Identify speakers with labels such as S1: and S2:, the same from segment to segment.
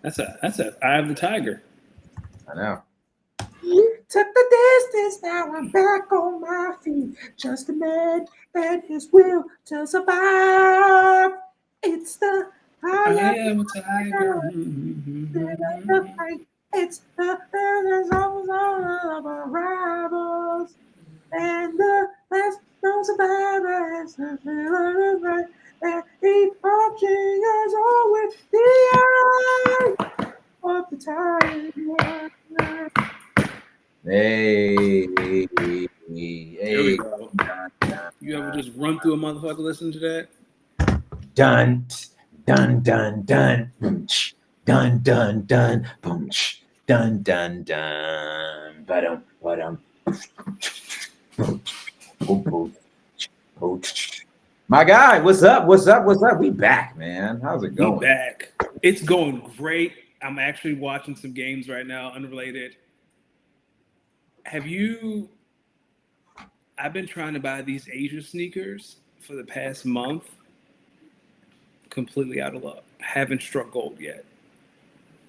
S1: That's a Eye of the Tiger.
S2: I know.
S3: Took the distance, now I'm back on my feet. Just a man and his will to survive. It's the
S1: I
S3: Eye
S1: am a tiger.
S3: of it's the songs of our rivals. And the last no survivors. And keep watching us all with the eye of the tiger.
S2: Hey.
S1: There we go. You ever just run through a motherfucker listening to that?
S2: Dun, dun, dun, dun, boom, dun, dun, dun, boom, dun, dun, dun, ba-dum, ba-dum. My guy, what's up? What's up? What's up? We back, man. How's it going?
S1: We back. It's going great. I'm actually watching some games right now, unrelated. I've been trying to buy these Asia sneakers for the past month. Completely out of luck. Haven't struck gold yet.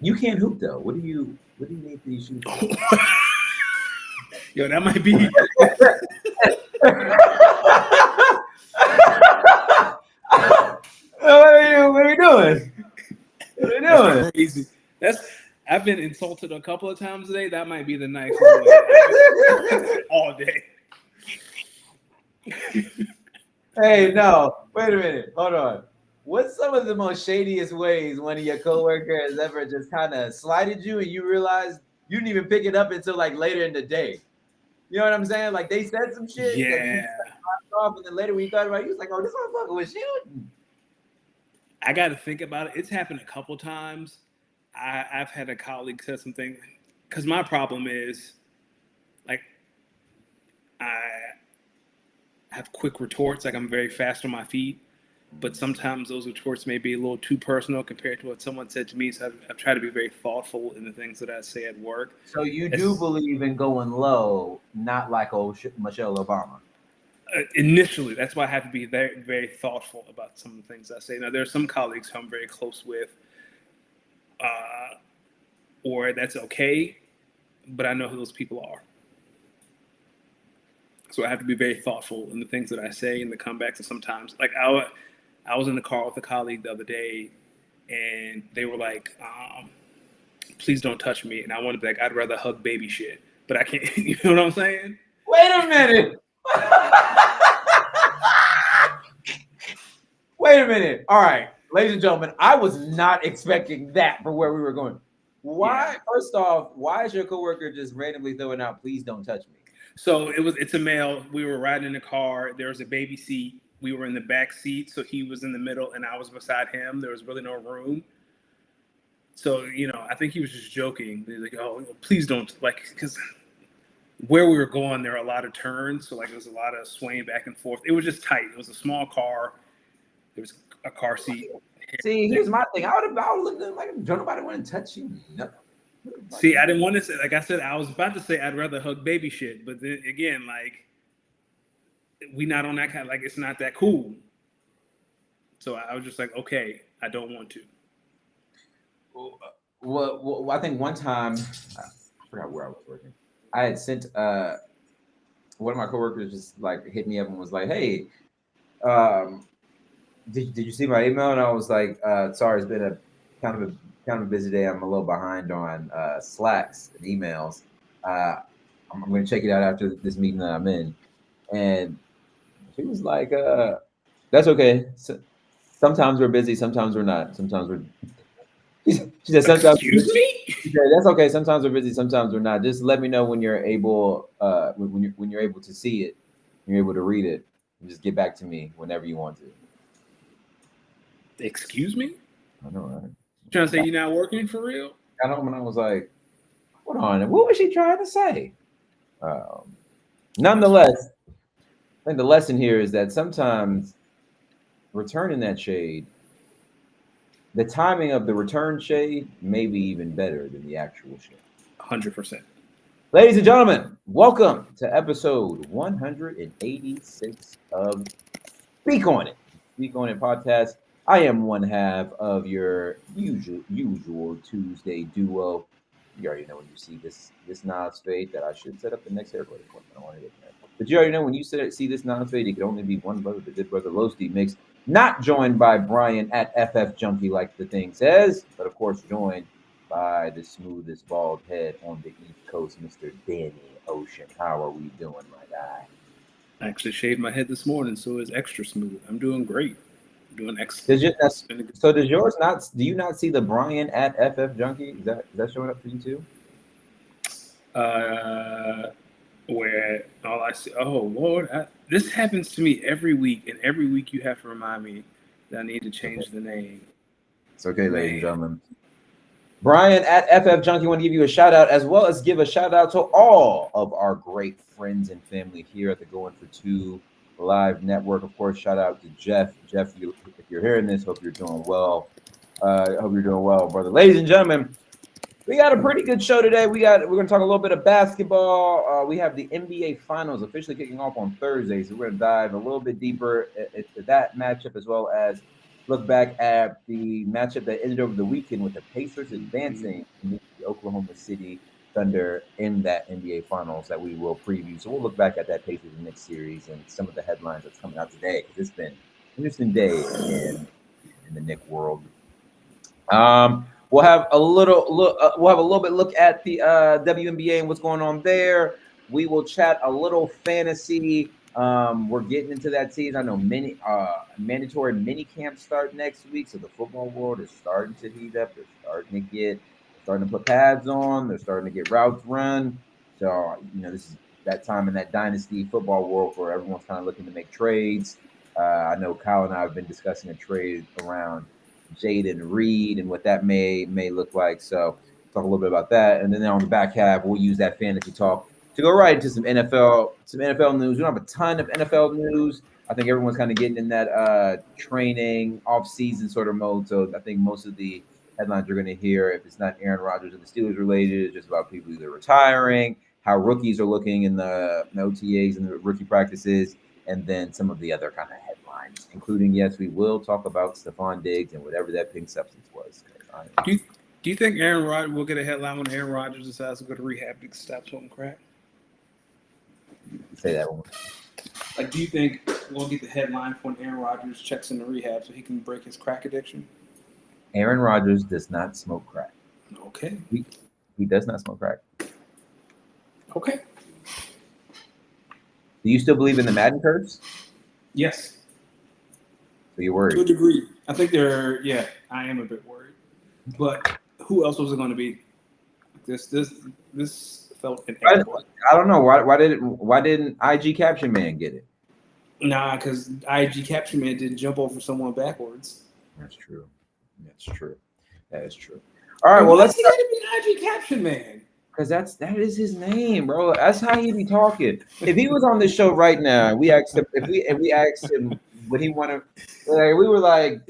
S2: You can't hoop though. What do you need these shoes?
S1: Yo, that might be.
S2: What are we doing? What are we doing?
S1: That's crazy. I've been insulted a couple of times today. That might be the nicest way all day.
S2: Hey, no. Wait a minute. Hold on. What's some of the most shadiest ways one of your coworkers ever just kind of slighted you and you realized you didn't even pick it up until like later in the day? You know what I'm saying? Like they said some shit.
S1: Yeah.
S2: Off, and then later when you thought about it, you was like, oh, this motherfucker was shooting.
S1: I got to think about it. It's happened a couple times. I've had a colleague say something because my problem is like I have quick retorts. Like I'm very fast on my feet, but sometimes those retorts may be a little too personal compared to what someone said to me. So I've tried to be very thoughtful in the things that I say at work.
S2: So you do believe in going low, not like old Michelle Obama.
S1: Initially, that's why I have to be very, very thoughtful about some of the things I say. Now, there are some colleagues who I'm very close with, or that's okay, but I know who those people are. So I have to be very thoughtful in the things that I say and the comebacks. And sometimes, like I was in the car with a colleague the other day, and they were like, "Please don't touch me." And I wanted to be like, "I'd rather hug baby shit," but I can't. You know what I'm saying?
S2: Wait a minute. Wait a minute. All right, ladies and gentlemen, I was not expecting that for where we were going. Why? Yeah. First off, why is your coworker just randomly throwing out, "Please don't touch me"?
S1: So it's a male. We were riding in the car. There was a baby seat. We were in the back seat, so he was in the middle, and I was beside him. There was really no room. So, I think he was just joking. He's like, "Oh, please don't," like, because where we were going, there are a lot of turns, so like there was a lot of swaying back and forth. It was just tight. It was a small car. There was a car seat.
S2: See, here's my thing. I would have looked at him like, don't nobody want to touch you. No.
S1: See, I didn't want to say, like I said, I was about to say I'd rather hug baby shit, but then again, like we not on that kind, like it's not that cool. So I was just like, okay, I don't want to.
S2: Well, I think one time, I forgot where I was working. I had sent one of my coworkers just like hit me up and was like, "Hey, did you see my email?" And I was like, "Sorry, it's been a kind of a busy day. I'm a little behind on Slacks and emails. I'm going to check it out after this meeting that I'm in." And she was like, "That's okay. So, sometimes we're busy, sometimes we're not. Sometimes we're." She said, "Sometimes."
S1: Excuse me?
S2: She said, "That's okay. Sometimes we're busy, sometimes we're not. Just let me know when you're able, when you're able to see it, when you're able to read it, and just get back to me whenever you want to."
S1: Excuse me?
S2: I know, right?
S1: You trying to say you're not working for real?
S2: I know, and I was like, "Hold on, what was she trying to say?" Nonetheless, I think the lesson here is that sometimes returning that shade, the timing of the return shade may be even better than the actual shade.
S1: 100%.
S2: Ladies and gentlemen, welcome to episode 186 of Speak On It. Speak On It podcast. I am one half of your usual Tuesday duo. You already know when you see this Nas fade that I should set up the next haircut appointment. I want to get there. But you already know when you see this Nas fade, it could only be one brother, the good brother Losty Mix. Not joined by Brian at FF Junkie, like the thing says, but of course joined by the smoothest bald head on the East Coast, Mr. Danny Ocean. How are we doing, my guy?
S1: I actually shaved my head this morning, so it's extra smooth. I'm doing great. I'm doing excellent. It's been a good.
S2: So does yours not? Do you not see the Brian at FF Junkie? Is that showing up for you too?
S1: Where all I see, oh Lord, this happens to me every week, and every week you have to remind me that I need to change the name.
S2: It's okay, ladies and gentlemen. Brian at FF Junkie want to give you a shout out, as well as give a shout out to all of our great friends and family here at the Going for Two Live Network. Of course, shout out to Jeff. Jeff, if you're hearing this, hope you're doing well. Hope you're doing well, brother. Ladies and gentlemen, we got a pretty good show today. We're going to talk a little bit of basketball. We have the NBA Finals officially kicking off on Thursday, so we're going to dive a little bit deeper into that matchup, as well as look back at the matchup that ended over the weekend with the Pacers advancing to the Oklahoma City Thunder in that NBA Finals that we will preview. So we'll look back at that Pacers and Knicks series and some of the headlines that's coming out today, because it's been an interesting day in the Knick world. We'll have a little bit look at the WNBA and what's going on there. We will chat a little fantasy. We're getting into that season. I know many mandatory mini camps start next week, so the football world is starting to heat up. They're starting to put pads on. They're starting to get routes run. So this is that time in that dynasty football world where everyone's kind of looking to make trades. I know Kyle and I have been discussing a trade around Jaden Reed and what that may look like. So talk a little bit about that, and then on the back half, we'll use that fantasy talk to go right into some NFL news. We don't have a ton of NFL news. I think everyone's kind of getting in that training off-season sort of mode. So I think most of the headlines you're going to hear, if it's not Aaron Rodgers and the Steelers related, it's just about people either retiring, how rookies are looking in the OTAs and the rookie practices, and then some of the other kind of headlines, including, yes, we will talk about Stefon Diggs and whatever that pink substance was.
S1: Do you think Aaron Rodgers will get a headline when Aaron Rodgers decides to go to rehab to stop smoking crack?
S2: Say that one.
S1: Like, do you think we'll get the headline when Aaron Rodgers checks into rehab so he can break his crack addiction?
S2: Aaron Rodgers does not smoke crack.
S1: Okay.
S2: He does not smoke crack.
S1: Okay.
S2: Do you still believe in the Madden curse?
S1: Yes.
S2: So you're worried?
S1: To a degree. I think I am a bit worried. But who else was it going to be? This felt inevitable.
S2: I don't know. Why didn't IG Caption Man get it?
S1: Nah, because IG Caption Man didn't jump over someone backwards.
S2: That's true. That is true. All right, well, let's
S1: start. Be IG Caption Man.
S2: Because that is his name, bro. That's how he be talking. If he was on this show right now, we asked him if we asked him would he want to, we were like,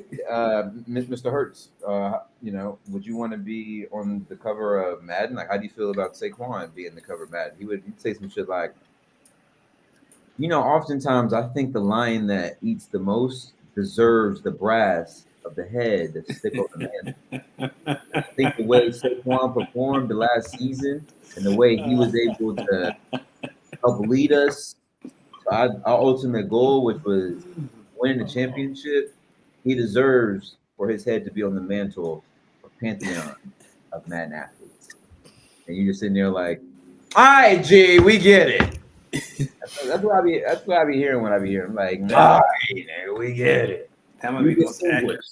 S2: Mr. Hurts, would you want to be on the cover of Madden? Like, how do you feel about Saquon being the cover of Madden? He'd say some shit like, oftentimes I think the lion that eats the most deserves the brass of the head to stick on the man. I think the way Saquon performed the last season and the way he was able to help lead us to our ultimate goal, which was winning the championship, he deserves for his head to be on the mantle of pantheon of Madden athletes. And you're just sitting there like, all right, G, we get it. That's what I be hearing when I be hearing. I'm like, all right, we get it.
S1: That might be the most accurate.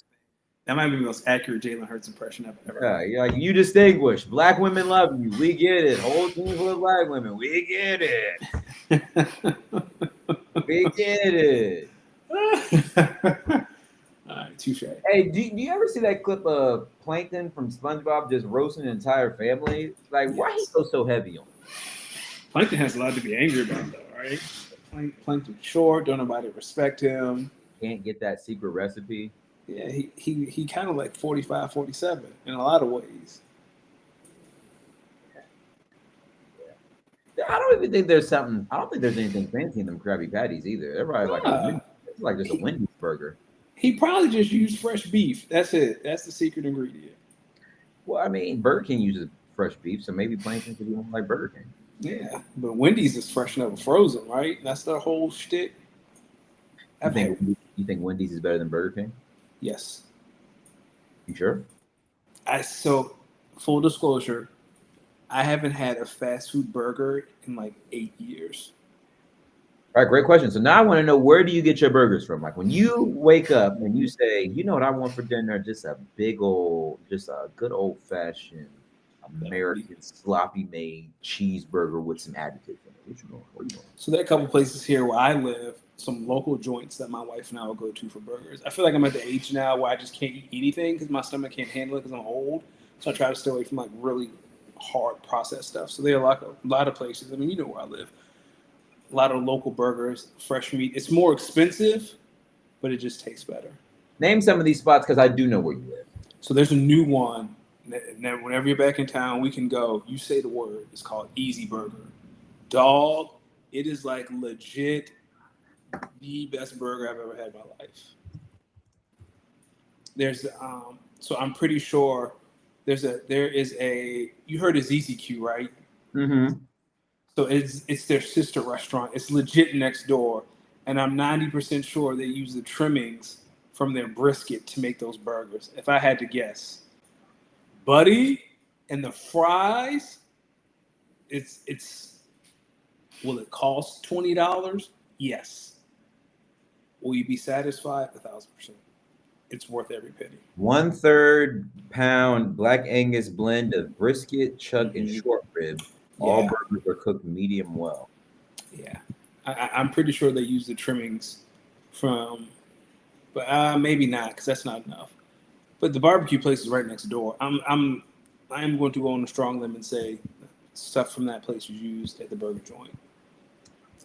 S1: That might be the most accurate Jalen Hurts impression I've ever heard.
S2: Yeah, you distinguish. Black women love you. We get it. Whole team full of black women. We get it. We get it.
S1: All right, touche.
S2: Hey, do you ever see that clip of Plankton from SpongeBob just roasting an entire family? Like, why he so heavy on him?
S1: Plankton has a lot to be angry about, though, right? Plankton's short. Don't nobody respect him.
S2: Can't get that secret recipe.
S1: Yeah, he kind of like 45, 47 in a lot of ways.
S2: Yeah. I don't even think there's anything fancy in them Krabby Patties either. Everybody's like, it's like just a Wendy's burger.
S1: He probably just used fresh beef. That's it. That's the secret ingredient.
S2: Well, I mean, Burger King uses fresh beef, so maybe plain things could be more like Burger King.
S1: Yeah, but Wendy's is fresh, never frozen, right? That's their whole shtick.
S2: You think Wendy's is better than Burger King?
S1: Yes.
S2: You sure?
S1: So full disclosure, I haven't had a fast food burger in like 8 years.
S2: All right, great question. So now I want to know, where do you get your burgers from? Like when you wake up and you say, you know what I want for dinner? Just a good old fashioned American sloppy made cheeseburger with some additives in it. What you going? Where you going?
S1: So there are a couple places here where I live, some local joints that my wife and I will go to for burgers. I feel like I'm at the age now where I just can't eat anything because my stomach can't handle it because I'm old. So I try to stay away from like really hard processed stuff. So there are a lot of places. I mean, you know where I live. A lot of local burgers, fresh meat. It's more expensive, but it just tastes better.
S2: Name some of these spots because I do know where you live.
S1: So there's a new one. That whenever you're back in town, we can go. You say the word. It's called Easy Burger. Dog, it is like legit the best burger I've ever had in my life. There's so I'm pretty sure there is a, you heard of ZZQ, right?
S2: Mm-hmm.
S1: So it's their sister restaurant. It's legit next door, and I'm 90% sure they use the trimmings from their brisket to make those burgers. If I had to guess, buddy, and the fries, it's will it cost $20? Yes. Will you be satisfied? 1,000%. It's worth every penny.
S2: 1/3 pound Black Angus blend of brisket, chuck, and short rib. All burgers are cooked medium well.
S1: Yeah, I'm pretty sure they use the trimmings from, but maybe not because that's not enough. But the barbecue place is right next door. I am going to go on a strong limb and say stuff from that place was used at the burger joint.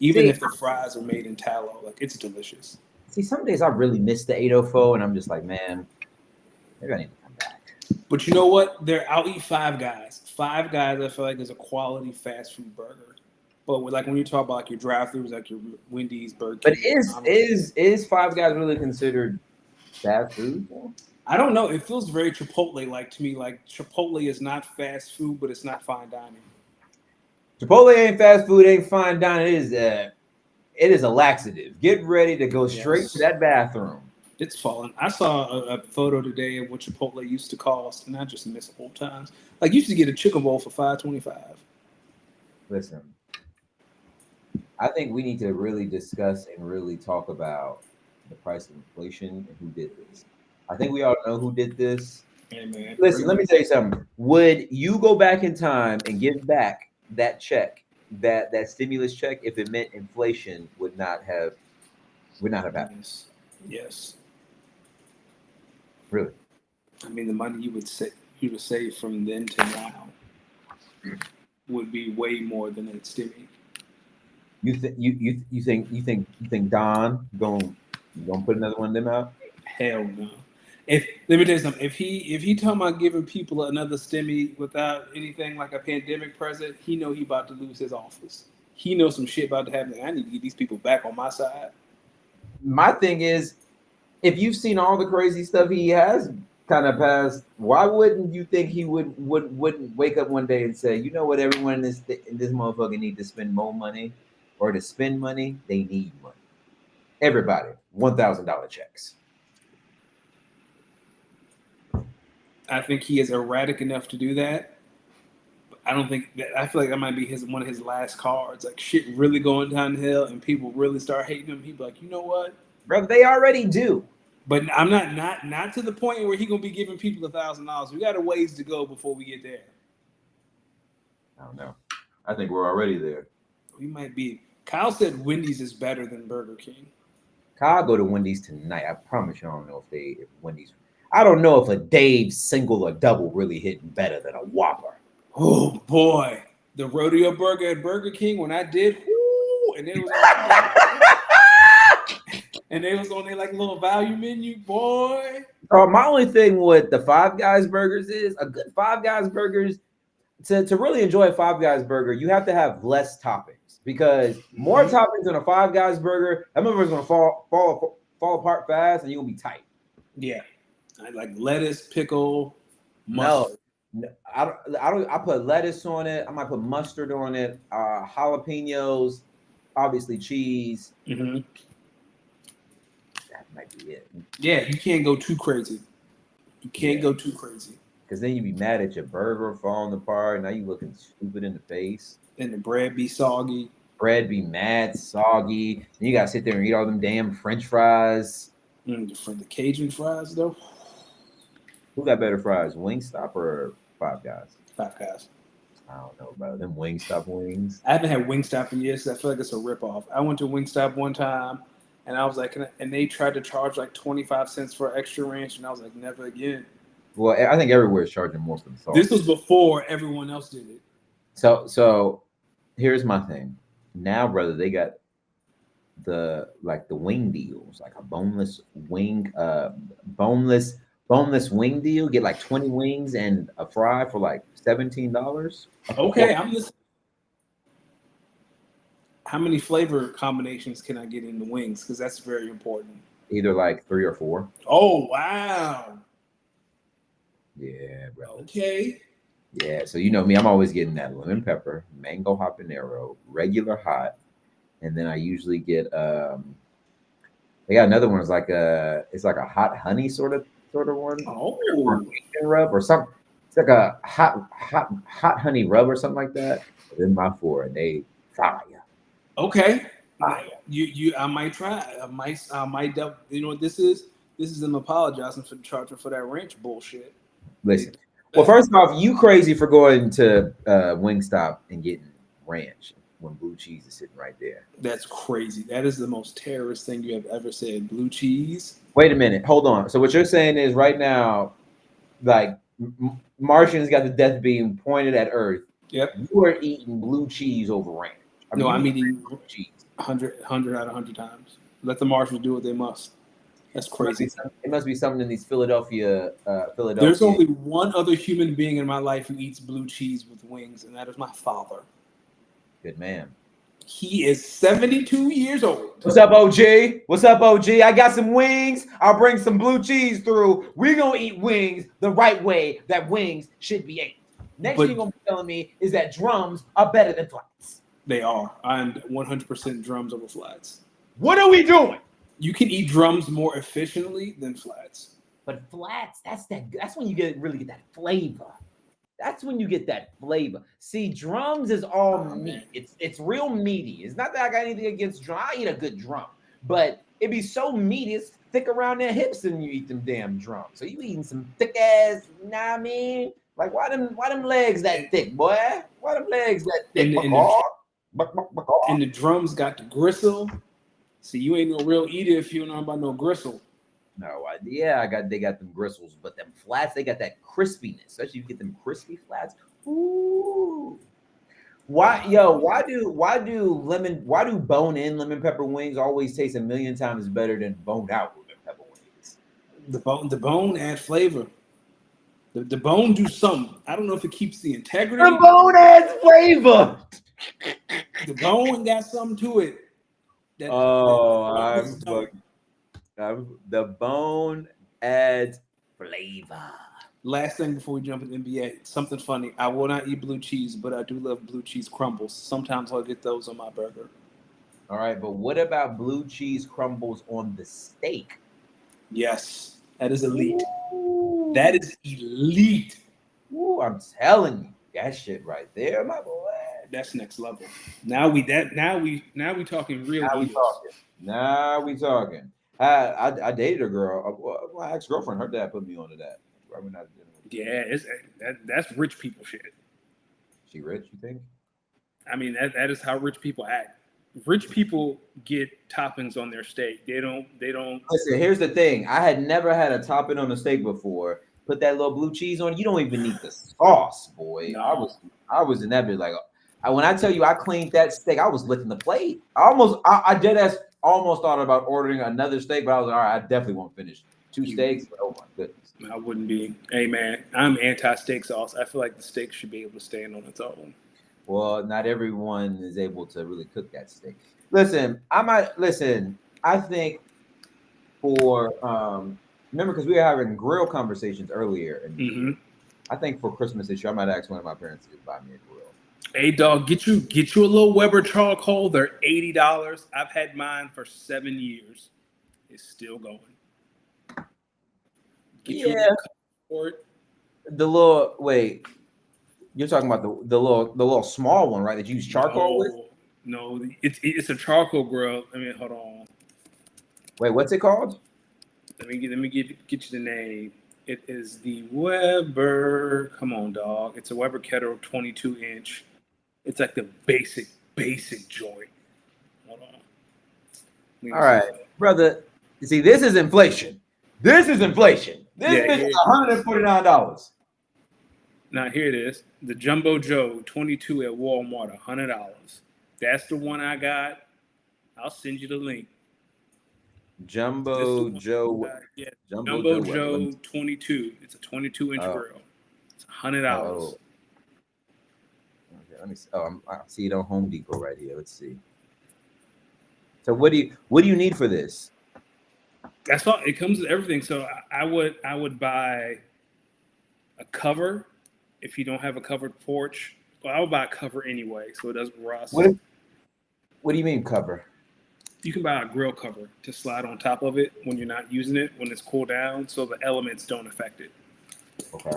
S1: Even if the fries are made in tallow, like it's delicious.
S2: See, some days I really miss the 804, and I'm just like, man, maybe I need to come back.
S1: But you know what? I'll eat Five Guys. Five Guys, I feel like, is a quality fast food burger. But like when you talk about like your drive-thrus, like your Wendy's, Burger King.
S2: But is Five Guys really considered fast food?
S1: I don't know. It feels very Chipotle-like to me. Like Chipotle is not fast food, but it's not fine dining.
S2: Chipotle ain't fast food, ain't fine dining. It is a laxative. Get ready to go straight to that bathroom.
S1: It's fallen. I saw a photo today of what Chipotle used to cost, and I just miss old times. Like, you used to get a chicken bowl for $5.25.
S2: Listen, I think we need to really discuss and really talk about the price of inflation and who did this. I think we all know who did this.
S1: Hey, man.
S2: Listen, let me tell you something. Would you go back in time and give back that check, that stimulus check, if it meant inflation would not have happened?
S1: Yes.
S2: Really?
S1: I mean, the money you would save from then to now would be way more than that stimmy.
S2: You think Don gonna put another one of them out?
S1: Hell no. Let me tell you something. If he talking about giving people another stimmy without anything like a pandemic present, he know he about to lose his office. He knows some shit about to happen. I need to get these people back on my side.
S2: My thing is, if you've seen all the crazy stuff he has kind of passed, why wouldn't you think he wouldn't wake up one day and say, you know what, everyone in this motherfucker need to spend more money, or to spend money, they need money. Everybody, $1,000 checks.
S1: I think he is erratic enough to do that. I don't think that. I feel like that might be one of his last cards. Like shit really going downhill and people really start hating him. He'd be like, you know what,
S2: brother? They already do.
S1: But I'm not to the point where he gonna be giving people $1,000. We got a ways to go before we get there.
S2: I don't know. I think we're already there.
S1: We might be. Kyle said Wendy's is better than Burger King.
S2: Kyle go to Wendy's tonight. I promise you, I don't know if Wendy's. I don't know if a Dave single or double really hitting better than a Whopper.
S1: Oh boy, the rodeo burger at Burger King when I did, and it was and they was on their like little value menu, boy.
S2: My only thing with the Five Guys burgers is a good Five Guys burgers. To really enjoy a Five Guys burger, you have to have less toppings, because more toppings on a Five Guys burger, that motherfucker's gonna fall fall apart fast, and you're gonna be tight.
S1: Yeah, I like lettuce, pickle,
S2: No,
S1: mustard.
S2: I put lettuce on it. I might put mustard on it. Jalapenos, obviously cheese.
S1: Mm-hmm.
S2: That might be it.
S1: Yeah, you can't go too crazy. You can't
S2: Yeah.
S1: go too crazy.
S2: Because then you be mad at your burger falling apart. Now you looking stupid in the face.
S1: And the bread be soggy.
S2: Bread be mad soggy. And you gotta sit there and eat all them damn French fries.
S1: For the Cajun fries though,
S2: Who got better fries, Wingstop or Five Guys?
S1: Five Guys.
S2: I don't know, bro. Them Wingstop wings.
S1: I haven't had Wingstop in years. 'Cause I feel like it's a ripoff. I went to Wingstop one time, and I was like, and they tried to charge like 25 cents for extra ranch, and I was like, never again.
S2: Well, I think everywhere is charging more for the sauce.
S1: This was before everyone else did it.
S2: So here's my thing. Now, brother, they got the wing deals, like a boneless wing wing deal. Get like 20 wings and a fry for like $17.
S1: Okay, I'm listening. How many flavor combinations can I get in the wings? Because that's very important.
S2: Either like 3 or 4.
S1: Oh wow.
S2: Yeah, bro.
S1: Okay.
S2: Yeah, so you know me, I'm always getting that lemon pepper, mango habanero, regular hot, and then I usually get they got another one. It's like a hot honey sort of one.
S1: Oh.
S2: Or Asian rub or something. It's like a hot honey rub or something like that. Then my 4 and they fire.
S1: Okay.
S2: Fire.
S1: I might try it. I might you know what this is? This is them apologizing for the charger for that ranch bullshit.
S2: Listen. Well, first off, you crazy for going to Wingstop and getting ranch when blue cheese is sitting right there.
S1: That's crazy. That is the most terrorist thing you have ever said. Blue cheese.
S2: Wait a minute. Hold on. So what you're saying is right now, like Martians got the death beam pointed at Earth.
S1: Yep.
S2: You are eating blue cheese over ranch.
S1: I'm eating
S2: blue cheese.
S1: 100 out of 100 times. Let the Martians do what they must. That's crazy.
S2: It must be something in these Philadelphia.
S1: There's only one other human being in my life who eats blue cheese with wings, and that is my father.
S2: Good man.
S1: He is 72 years old.
S2: What's up, OG? What's up, OG? I got some wings. I'll bring some blue cheese through. We're going to eat wings the right way that wings should be ate. Next thing you're going to be telling me is that drums are better than flats.
S1: They are. I'm 100% drums over flats.
S2: What are we doing?
S1: You can eat drums more efficiently than flats.
S2: But flats, that's when you really get that flavor. That's when you get that flavor. See, drums is all meat. It's real meaty. It's not that I got anything against drum. I eat a good drum, but it be so meaty, it's thick around their hips and you eat them damn drums. So you eating some thick ass, you know what I mean? Like why them legs that thick, boy? Why them legs that thick?
S1: And the drums got the gristle. See, you ain't no real eater if you don't know about no gristle.
S2: No idea. They got them gristles, but them flats, they got that crispiness. Especially if you get them crispy flats. Ooh. Why do bone-in lemon pepper wings always taste a million times better than boned-out lemon pepper wings?
S1: The bone adds flavor. The bone do something. I don't know if it keeps the integrity.
S2: The bone adds flavor.
S1: The bone got something to it.
S2: The bone adds flavor.
S1: Last thing before we jump in the NBA, something funny. I will not eat blue cheese, but I do love blue cheese crumbles. Sometimes I'll get those on my burger.
S2: All right, but what about blue cheese crumbles on the steak?
S1: Yes, that is elite.
S2: Ooh.
S1: That is elite.
S2: Ooh, I'm telling you, that shit right there, my boy.
S1: That's next level. Now we talking real.
S2: Now we talking. I dated a girl, my ex-girlfriend. Her dad put me onto that.
S1: Yeah, that's rich people shit.
S2: She rich, you think?
S1: I mean, that is how rich people act. Rich people get toppings on their steak. They don't.
S2: Listen, here's the thing. I had never had a topping on a steak before. Put that little blue cheese on. You don't even need the sauce, boy.
S1: No.
S2: I was in that bit like. When I tell you I cleaned that steak, I was licking the plate. I did almost thought about ordering another steak, but I was like, all right, I definitely won't finish 2 steaks. But oh my goodness.
S1: I wouldn't be. Hey man, I'm anti-steak sauce. I feel like the steak should be able to stand on its own.
S2: Well, not everyone is able to really cook that steak. I think for remember because we were having grill conversations earlier in the year. I think for Christmas this year, I might ask one of my parents to buy me a grill.
S1: Hey dog, get you a little Weber charcoal. They're $80. I've had mine for 7 years. It's still going. Get you a little for it.
S2: The little wait, you're talking about the little small one, right? That you use charcoal with?
S1: No, it's a charcoal grill. I mean, hold on.
S2: Wait, what's it called?
S1: Let me get you the name. It is the Weber. Come on, dog. It's a Weber kettle, 22-inch. It's like the basic joint. Hold on.
S2: All right, brother. You see, this is inflation. This is bitch is $149.
S1: Now here it is. The Jumbo Joe 22 at Walmart, $100. That's the one I got. I'll send you the link.
S2: Jumbo Joe.
S1: Yeah, Jumbo Joe 22. It's a 22-inch grill. It's $100.
S2: Okay, let me see. I see it on Home Depot right here. Let's see. So what do you need for this?
S1: That's all. It comes with everything. So I would buy a cover if you don't have a covered porch. Well, I would buy a cover anyway, so it doesn't rust.
S2: What do you mean cover?
S1: You can buy a grill cover to slide on top of it when you're not using it, when it's cooled down, so the elements don't affect it.
S2: Okay.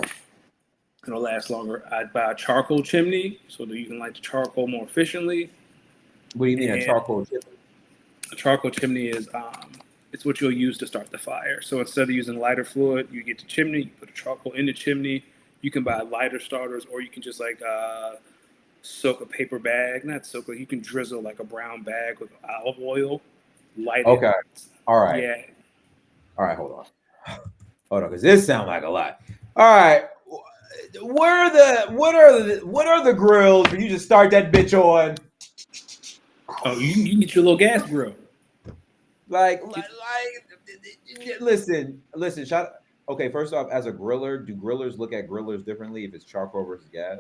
S1: It'll last longer. I'd buy a charcoal chimney so that you can light the charcoal more efficiently.
S2: What do you mean a charcoal chimney?
S1: A charcoal chimney is it's what you'll use to start the fire. So instead of using lighter fluid, you get the chimney, you put the charcoal in the chimney. You can buy lighter starters, or you can just soak a paper bag. Not soak it. You can drizzle like a brown bag with olive oil. Light it.
S2: Okay. All right.
S1: Yeah.
S2: All right. Hold on, because this sounds like a lot. All right. What are the grills where you just start that bitch on?
S1: Oh, you can get your little gas grill.
S2: Listen. Okay, first off, as a griller, do grillers look at grillers differently if it's charcoal versus gas?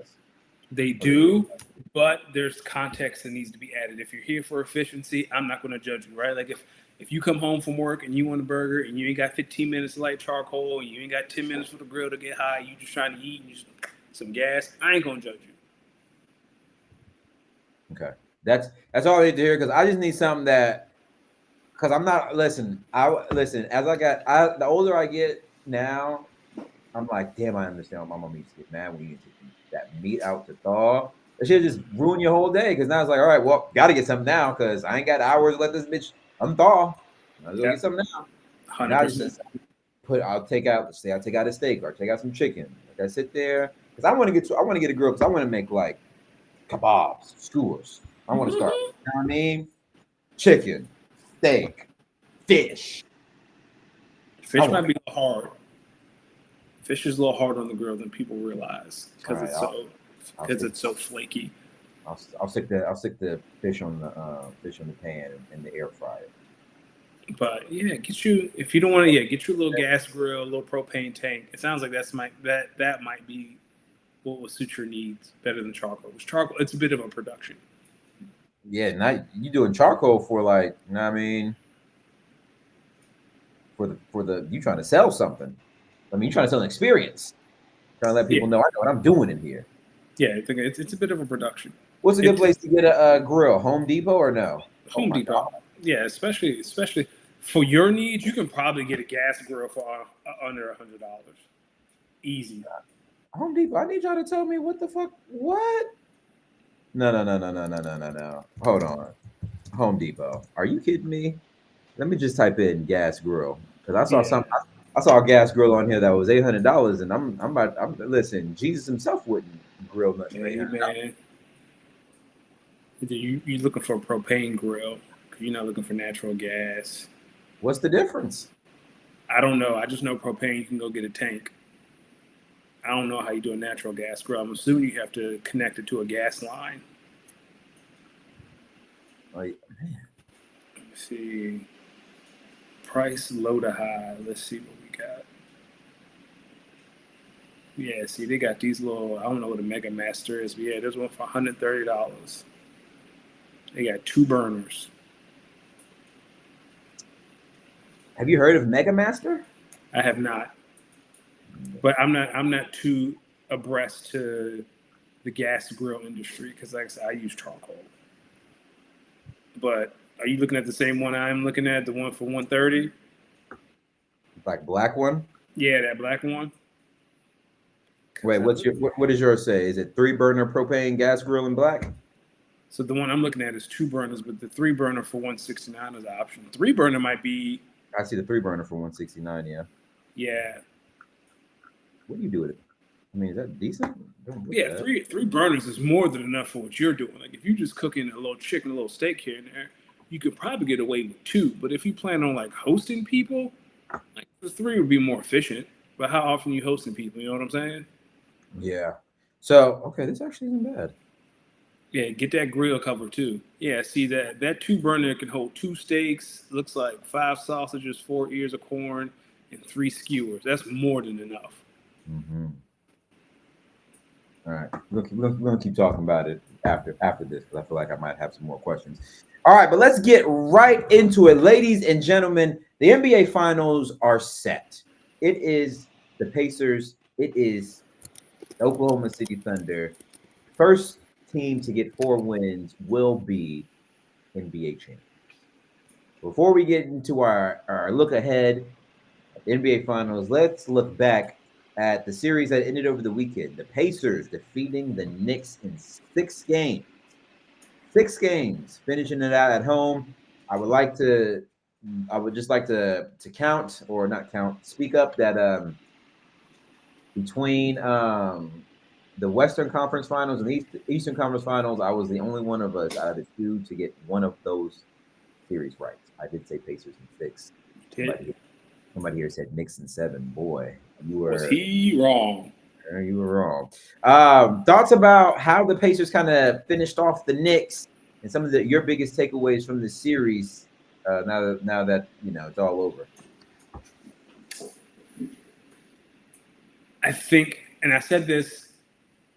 S1: They do, but there's context that needs to be added. If you're here for efficiency, I'm not going to judge you, right? Like if you come home from work and you want a burger and you ain't got 15 minutes to light charcoal and you ain't got 10 minutes for the grill to get high, you just trying to eat and just some gas, I ain't going to judge you.
S2: Okay. That's all I need to hear, because I just need something that, because I'm not, as the older I get now, I'm like, damn, I understand why my mom used to get mad when you get that meat out to thaw. That shit just ruin your whole day, because now it's like, all right, well, got to get something now, because I ain't got hours to let this bitch unthaw. I'll get something now.
S1: 100%.
S2: I'll take out a steak or take out some chicken. Like I sit there, because I want to get a grill, because I want to make like kebabs, skewers. I want to start, you know what I mean? Chicken, steak, fish.
S1: Fish might be hard. Fish is a little hard on the grill than people realize, because it's so flaky.
S2: I'll stick the fish on the pan in the air fryer.
S1: But yeah, if you don't want to, get you a little gas grill, a little propane tank. It sounds like that might be what will suit your needs better than charcoal. Charcoal, it's a bit of a production.
S2: Yeah, now you doing charcoal for like, you know what I mean? For the you trying to sell something. I mean, you trying to sell an experience. Trying to let people know I know what I'm doing in here.
S1: Yeah, I think it's a bit of a production.
S2: What's a good place to get a grill? Home Depot or no?
S1: Home Depot. God. Yeah, especially for your needs, you can probably get a gas grill for under $100. Easy.
S2: Home Depot. I need y'all to tell me what the fuck. What? No. Hold on. Home Depot. Are you kidding me? Let me just type in gas grill, because I saw a gas grill on here that was $800, and I'm listen. Jesus himself wouldn't grill nothing.
S1: Hey, man. You're looking for a propane grill. You're not looking for natural gas.
S2: What's the difference?
S1: I don't know. I just know propane. You can go get a tank. I don't know how you do a natural gas grill. I'm assuming you have to connect it to a gas line.
S2: Like, man.
S1: Let me see. Price low to high. Let's see what we got. Yeah, see, they got these little, I don't know what a Mega Master is, but yeah, there's one for $130. They got 2 burners.
S2: Have you heard of Mega Master?
S1: I have not, but I'm not too abreast to the gas grill industry because, like I said, I use charcoal. But are you looking at the same one I'm looking at, the one for 130?
S2: Like black one?
S1: Yeah, that black one.
S2: Wait, what does yours say? Is it 3-burner propane gas grill in black?
S1: So the one I'm looking at is 2 burners, but the 3 burner for 169 is an option. 3 burner might be.
S2: I see the 3-burner for 169. Yeah.
S1: Yeah.
S2: What do you do with it? I mean, is that decent?
S1: Yeah, three burners is more than enough for what you're doing. Like if you're just cooking a little chicken, a little steak here and there, you could probably get away with 2. But if you plan on like hosting people, like the 3 would be more efficient. But how often are you hosting people? You know what I'm saying?
S2: Yeah. So okay, this actually isn't bad.
S1: Yeah, get that grill cover too. Yeah, see that 2 burner can hold 2 steaks, looks like 5 sausages, 4 ears of corn, and 3 skewers. That's more than enough.
S2: Mm-hmm. All right, we're gonna keep talking about it after this because I feel like I might have some more questions. All right, but let's get right into it, ladies and gentlemen. The NBA Finals are set. It is the Pacers. It is the Oklahoma City Thunder. First team to get 4 wins will be NBA champions. Before we get into our look ahead at the NBA Finals, let's look back at the series that ended over the weekend. The Pacers defeating the Knicks in 6 games. 6 games, finishing it out at home. I would just like to count, or not count, speak up that between the Western Conference Finals and the Eastern Conference Finals, I was the only one of us out of the 2 to get one of those series right. I did say Pacers in 6. Somebody here said Knicks in 7. Boy,
S1: Was he wrong?
S2: You were wrong. Thoughts about how the Pacers kind of finished off the Knicks and some of your biggest takeaways from the series now that it's all over.
S1: I think, and I said this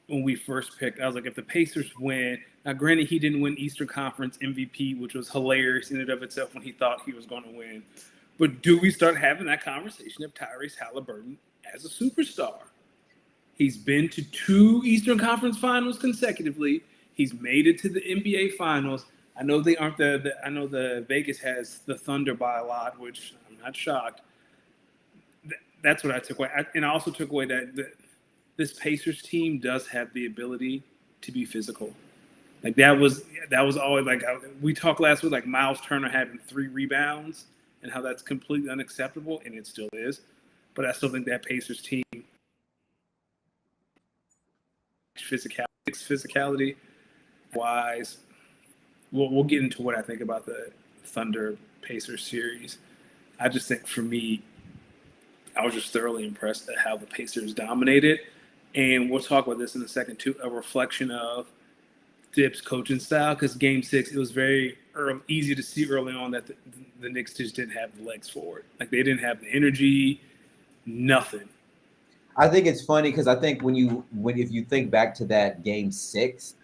S1: when we first picked, I was like, if the Pacers win, now granted he didn't win Eastern Conference MVP, which was hilarious in and of itself when he thought he was going to win. But do we start having that conversation of Tyrese Halliburton as a superstar? He's been to 2 Eastern Conference Finals consecutively. He's made it to the NBA Finals. I know they aren't I know the Vegas has the Thunder by a lot, which I'm not shocked. That's what I took away. And I also took away that this Pacers team does have the ability to be physical. Like that was always like we talked last week, like Miles Turner having 3 rebounds and how that's completely unacceptable, and it still is. But I still think that Pacers team physicality wise, we'll get into what I think about the Thunder Pacers series. I just think for me, I was just thoroughly impressed at how the Pacers dominated. And we'll talk about this in a second too, a reflection of Dip's coaching style, because Game 6, it was very easy to see early on that the Knicks just didn't have the legs for it. Like they didn't have the energy, nothing.
S2: I think it's funny because I think if you think back to that Game 6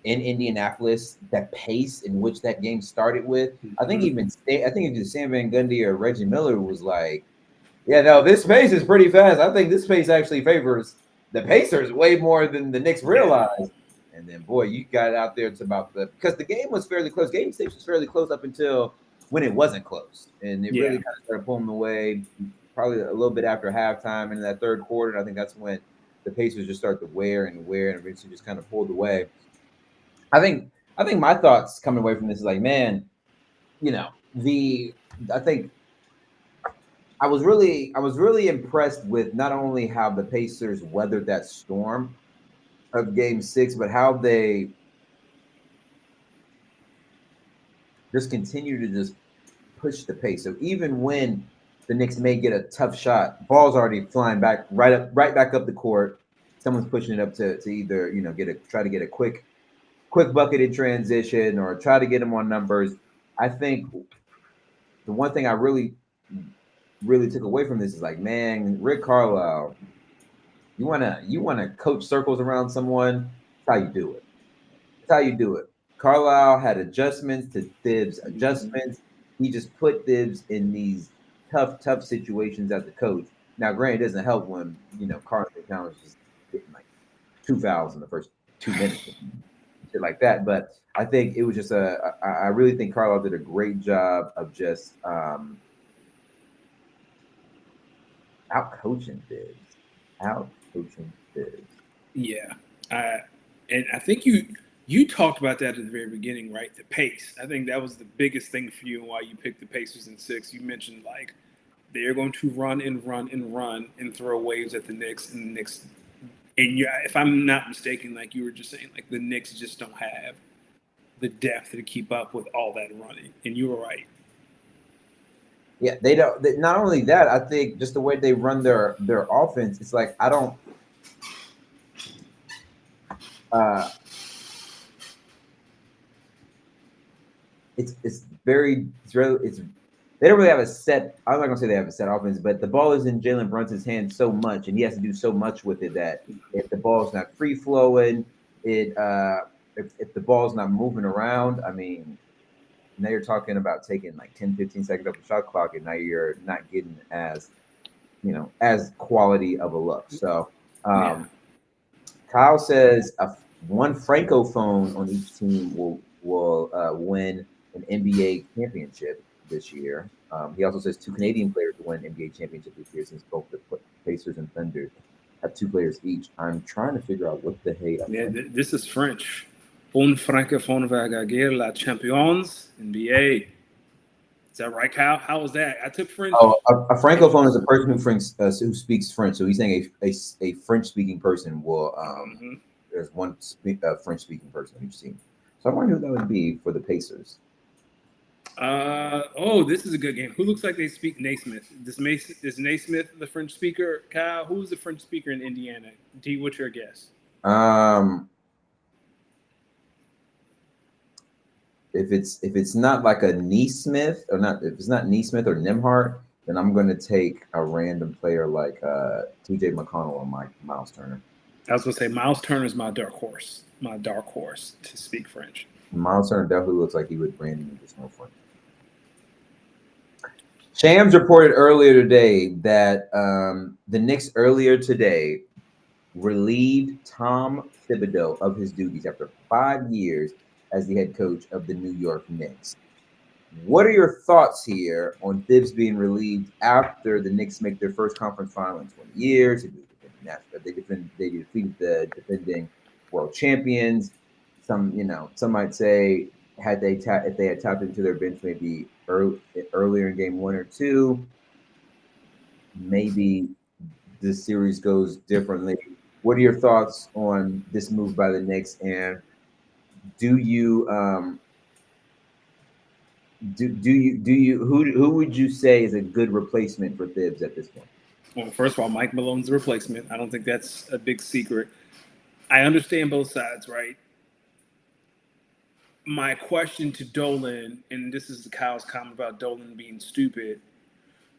S2: in Indianapolis, that pace in which that game started with, I think even Sam Van Gundy or Reggie Miller was like, yeah, no, this pace is pretty fast. I think this pace actually favors the Pacers way more than the Knicks realized. And then, boy, you got out there to because the game was fairly close. Game 6 was fairly close up until when it wasn't close. And it really kind of started pulling away probably a little bit after halftime in that third quarter. And I think that's when the Pacers just started to wear and eventually just kind of pulled away. I think my thoughts coming away from this is like, man, I think I was really impressed with not only how the Pacers weathered that storm of Game 6, but how they just continue to just push the pace. So even when the Knicks may get a tough shot, ball's already flying back right back up the court. Someone's pushing it up to either try to get a quick bucket in transition or try to get them on numbers. I think the one thing I really took away from this is like, man, Rick Carlisle, you wanna coach circles around someone. That's how you do it. That's how you do it. Carlisle had adjustments to Thibs. Adjustments. He just put Thibs in these tough situations as a coach. Now, granted, it doesn't help when Carl Anthony Towns is just getting like 2 fouls in the first 2 minutes, shit like that. But I think it was just I really think Carlisle did a great job of just out coaching Diggs.
S1: Yeah, and I think you talked about that at the very beginning, right? The pace. I think that was the biggest thing for you and why you picked the Pacers in 6. You mentioned like they're going to run and run and run and throw waves at the Knicks, and the Knicks. And if I'm not mistaken, like you were just saying, like the Knicks just don't have the depth to keep up with all that running. And you were right.
S2: Yeah, they don't. Not only that, I think just the way they run their offense, it's like I don't. It's very they don't really have a set. I'm not gonna say they have a set offense, but the ball is in Jalen Brunson's hands so much, and he has to do so much with it that if the ball's not free flowing, if the ball's not moving around, I mean, now you're talking about taking like 10, 15 seconds off the shot clock, and now you're not getting as quality of a look. So Kyle says one francophone on each team will win an NBA championship this year. He also says 2 Canadian players will win NBA championship this year since both the Pacers and Thunder have 2 players each. I'm trying to figure out what the hell.
S1: Yeah, this is French. Un francophone va gagner la champions NBA. Is that right, Kyle? How was that? I took French.
S2: Oh, a francophone is a person who speaks French. So he's saying a French-speaking person will. There's one French-speaking person on each team. So I wonder who that would be for the Pacers.
S1: This is a good game. Who looks like they speak Naismith? Is Naismith the French speaker? Kyle, who's the French speaker in Indiana? D, what's your guess?
S2: If it's not like a Neesmith or not, if it's not Neesmith or Nimhart, then I'm going to take a random player like T.J. McConnell or Miles Turner.
S1: I was going to say Miles Turner is my dark horse to speak French.
S2: Miles Turner definitely looks like he would randomly just know French. Shams reported earlier today that the Knicks earlier today relieved Tom Thibodeau of his duties after 5 years as the head coach of the New York Knicks. What are your thoughts here on Thibs being relieved after the Knicks make their first conference final in 20 years? They defeated the defending world champions. Some might say if they had tapped into their bench maybe earlier in game 1 or 2, maybe this series goes differently. What are your thoughts on this move by the Knicks, and do you who would you say is a good replacement for Thibs at this point?
S1: Well, first of all, Mike Malone's a replacement. I don't think that's a big secret. I understand both sides, right? My question to Dolan, and this is Kyle's comment about Dolan being stupid.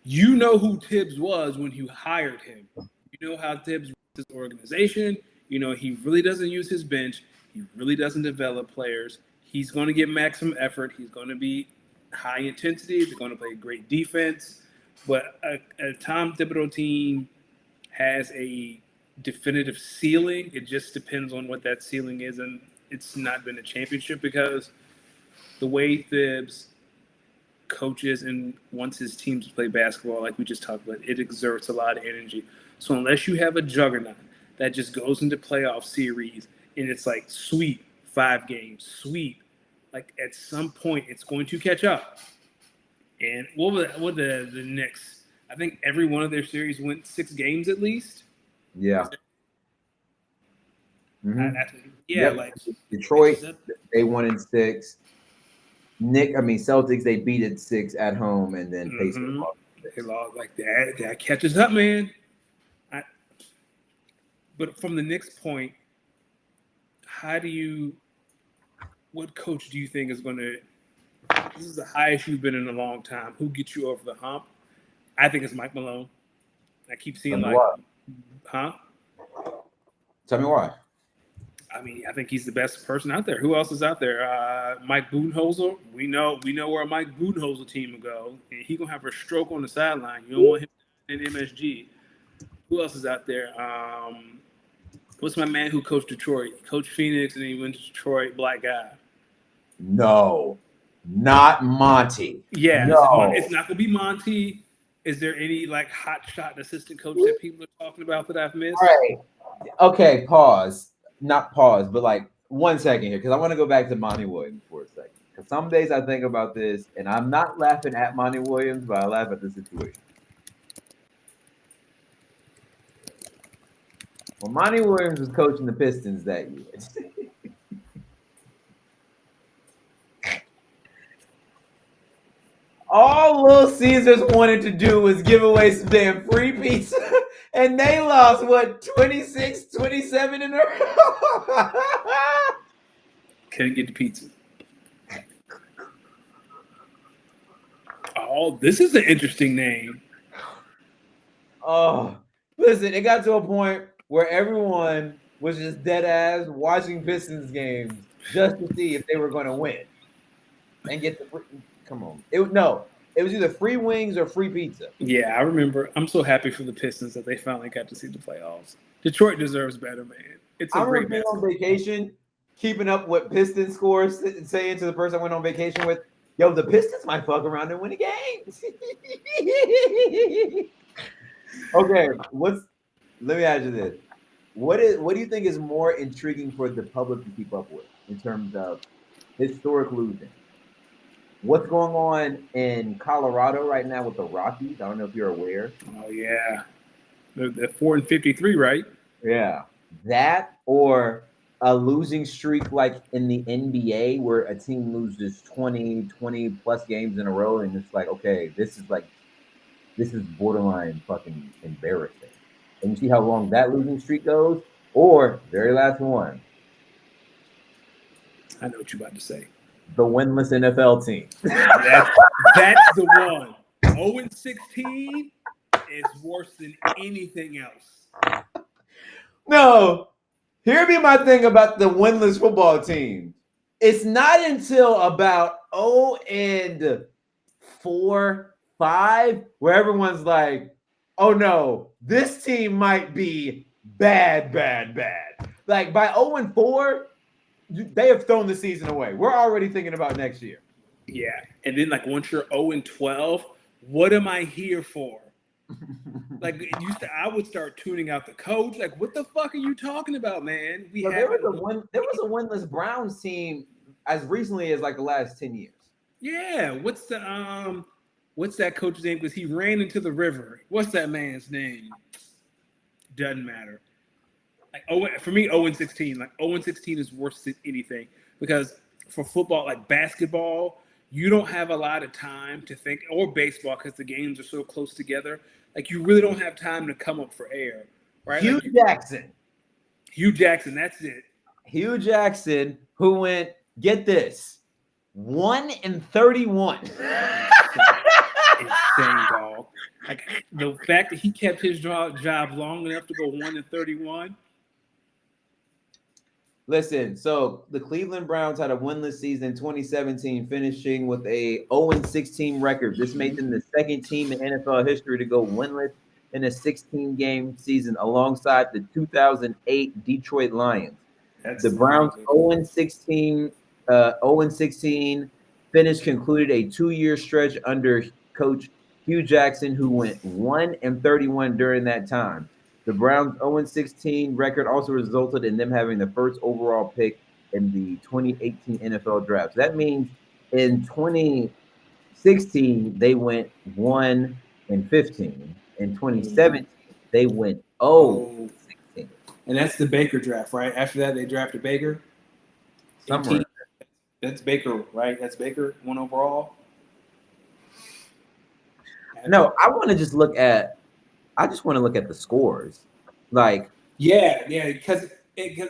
S1: You know who Thibs was when you hired him. You know how Thibs runs his organization. You know he really doesn't use his bench. He really doesn't develop players. He's going to get maximum effort. He's going to be high intensity. They're going to play great defense. But a Tom Thibodeau team has a definitive ceiling. It just depends on what that ceiling is, and it's not been a championship because the way Thibs coaches and wants his teams to play basketball, like we just talked about, it exerts a lot of energy. So unless you have a juggernaut that just goes into playoff series and it's like sweep 5 games, sweep, like at some point it's going to catch up. And what were the Knicks? I think every one of their series went 6 games at least.
S2: Yeah.
S1: Like
S2: Detroit, they won in 6. Celtics, they beat it 6 at home, and then Pacers lost.
S1: They lost like that. That catches up, man. But from the Knicks' point, what coach do you think is going to? This is the highest you've been in a long time. Who gets you over the hump? I think it's Mike Malone. I keep seeing
S2: Tell me why.
S1: huh?
S2: Tell me why.
S1: I mean, I think he's the best person out there. Who else is out there? Mike Budenholzer. We know where Mike Budenholzer team will go, and he gonna have a stroke on the sideline. You don't want him in MSG. Who else is out there? What's my man who coached Detroit? He coached Phoenix, and then he went to Detroit. Black guy.
S2: No, not Monty.
S1: Yeah,
S2: No.
S1: it's not gonna be Monty. Is there any like hot shot assistant coach that people are talking about that I've missed?
S2: All right. Okay, pause. Not pause, but like 1 second here, because I want to go back to Monty Williams for a second. Because some days I think about this, and I'm not laughing at Monty Williams, but I laugh at the situation. Well, Monty Williams was coaching the Pistons that year. All Little Caesars wanted to do was give away some damn free pizza, and they lost, what, 26, 27 in a row?
S1: Can't get the pizza. Oh, this is an interesting name.
S2: Oh, listen, it got to a point where everyone was just dead ass watching Pistons games just to see if they were going to win and get the free. Come on. It was either free wings or free pizza.
S1: Yeah, I remember. I'm so happy for the Pistons that they finally got to see the playoffs. Detroit deserves better, man. It's a great
S2: being on vacation, keeping up what Pistons scores, saying to the person I went on vacation with, yo, the Pistons might fuck around and win a game. Okay, let me ask you this. What do you think is more intriguing for the public to keep up with in terms of historic losing? What's going on in Colorado right now with the Rockies? I don't know if you're aware.
S1: Oh yeah, they're 4-53, right?
S2: Yeah, that or a losing streak like in the NBA where a team loses 20 plus games in a row, and it's like, okay, this is borderline fucking embarrassing. And you see how long that losing streak goes? Or very last one.
S1: I know what you're about to say.
S2: The winless NFL team.
S1: That's the one. 0-16 is worse than anything else.
S2: No, here be my thing about the winless football team. It's not until about 0-4, 5 where everyone's like, oh no, this team might be bad. Like by 0-4, they have thrown the season away. We're already thinking about next year.
S1: Yeah, and then like once you're 0-12, what am I here for? Like I would start tuning out the coach. Like, what the fuck are you talking about, man?
S2: There was a winless Browns team as recently as like the last 10 years.
S1: Yeah, what's that coach's name? Because he ran into the river. What's that man's name? Doesn't matter. Like for me, 0-16. Like 0-16 is worse than anything because for football, like basketball, you don't have a lot of time to think, or baseball because the games are so close together. Like you really don't have time to come up for air, right?
S2: Hugh
S1: Jackson, that's it.
S2: Hugh Jackson, who went, get this, 1-31.
S1: Insane, dog. Like the fact that he kept his job long enough to go 1-31.
S2: Listen, so the Cleveland Browns had a winless season in 2017, finishing with a 0-16 record. This made them the second team in NFL history to go winless in a 16-game season, alongside the 2008 Detroit Lions. The Browns' 0-16 finish concluded a 2-year stretch under coach Hugh Jackson, who went 1-31 during that time. The Browns' 0-16 record also resulted in them having the first overall pick in the 2018 NFL draft. So that means in 2016, they went 1-15. In 2017, they went 0-16.
S1: And that's the Baker draft, right? After that, they drafted Baker.
S2: Somewhere.
S1: That's Baker, right? That's Baker, 1 overall.
S2: No, I want to just look at the scores. Like,
S1: yeah, because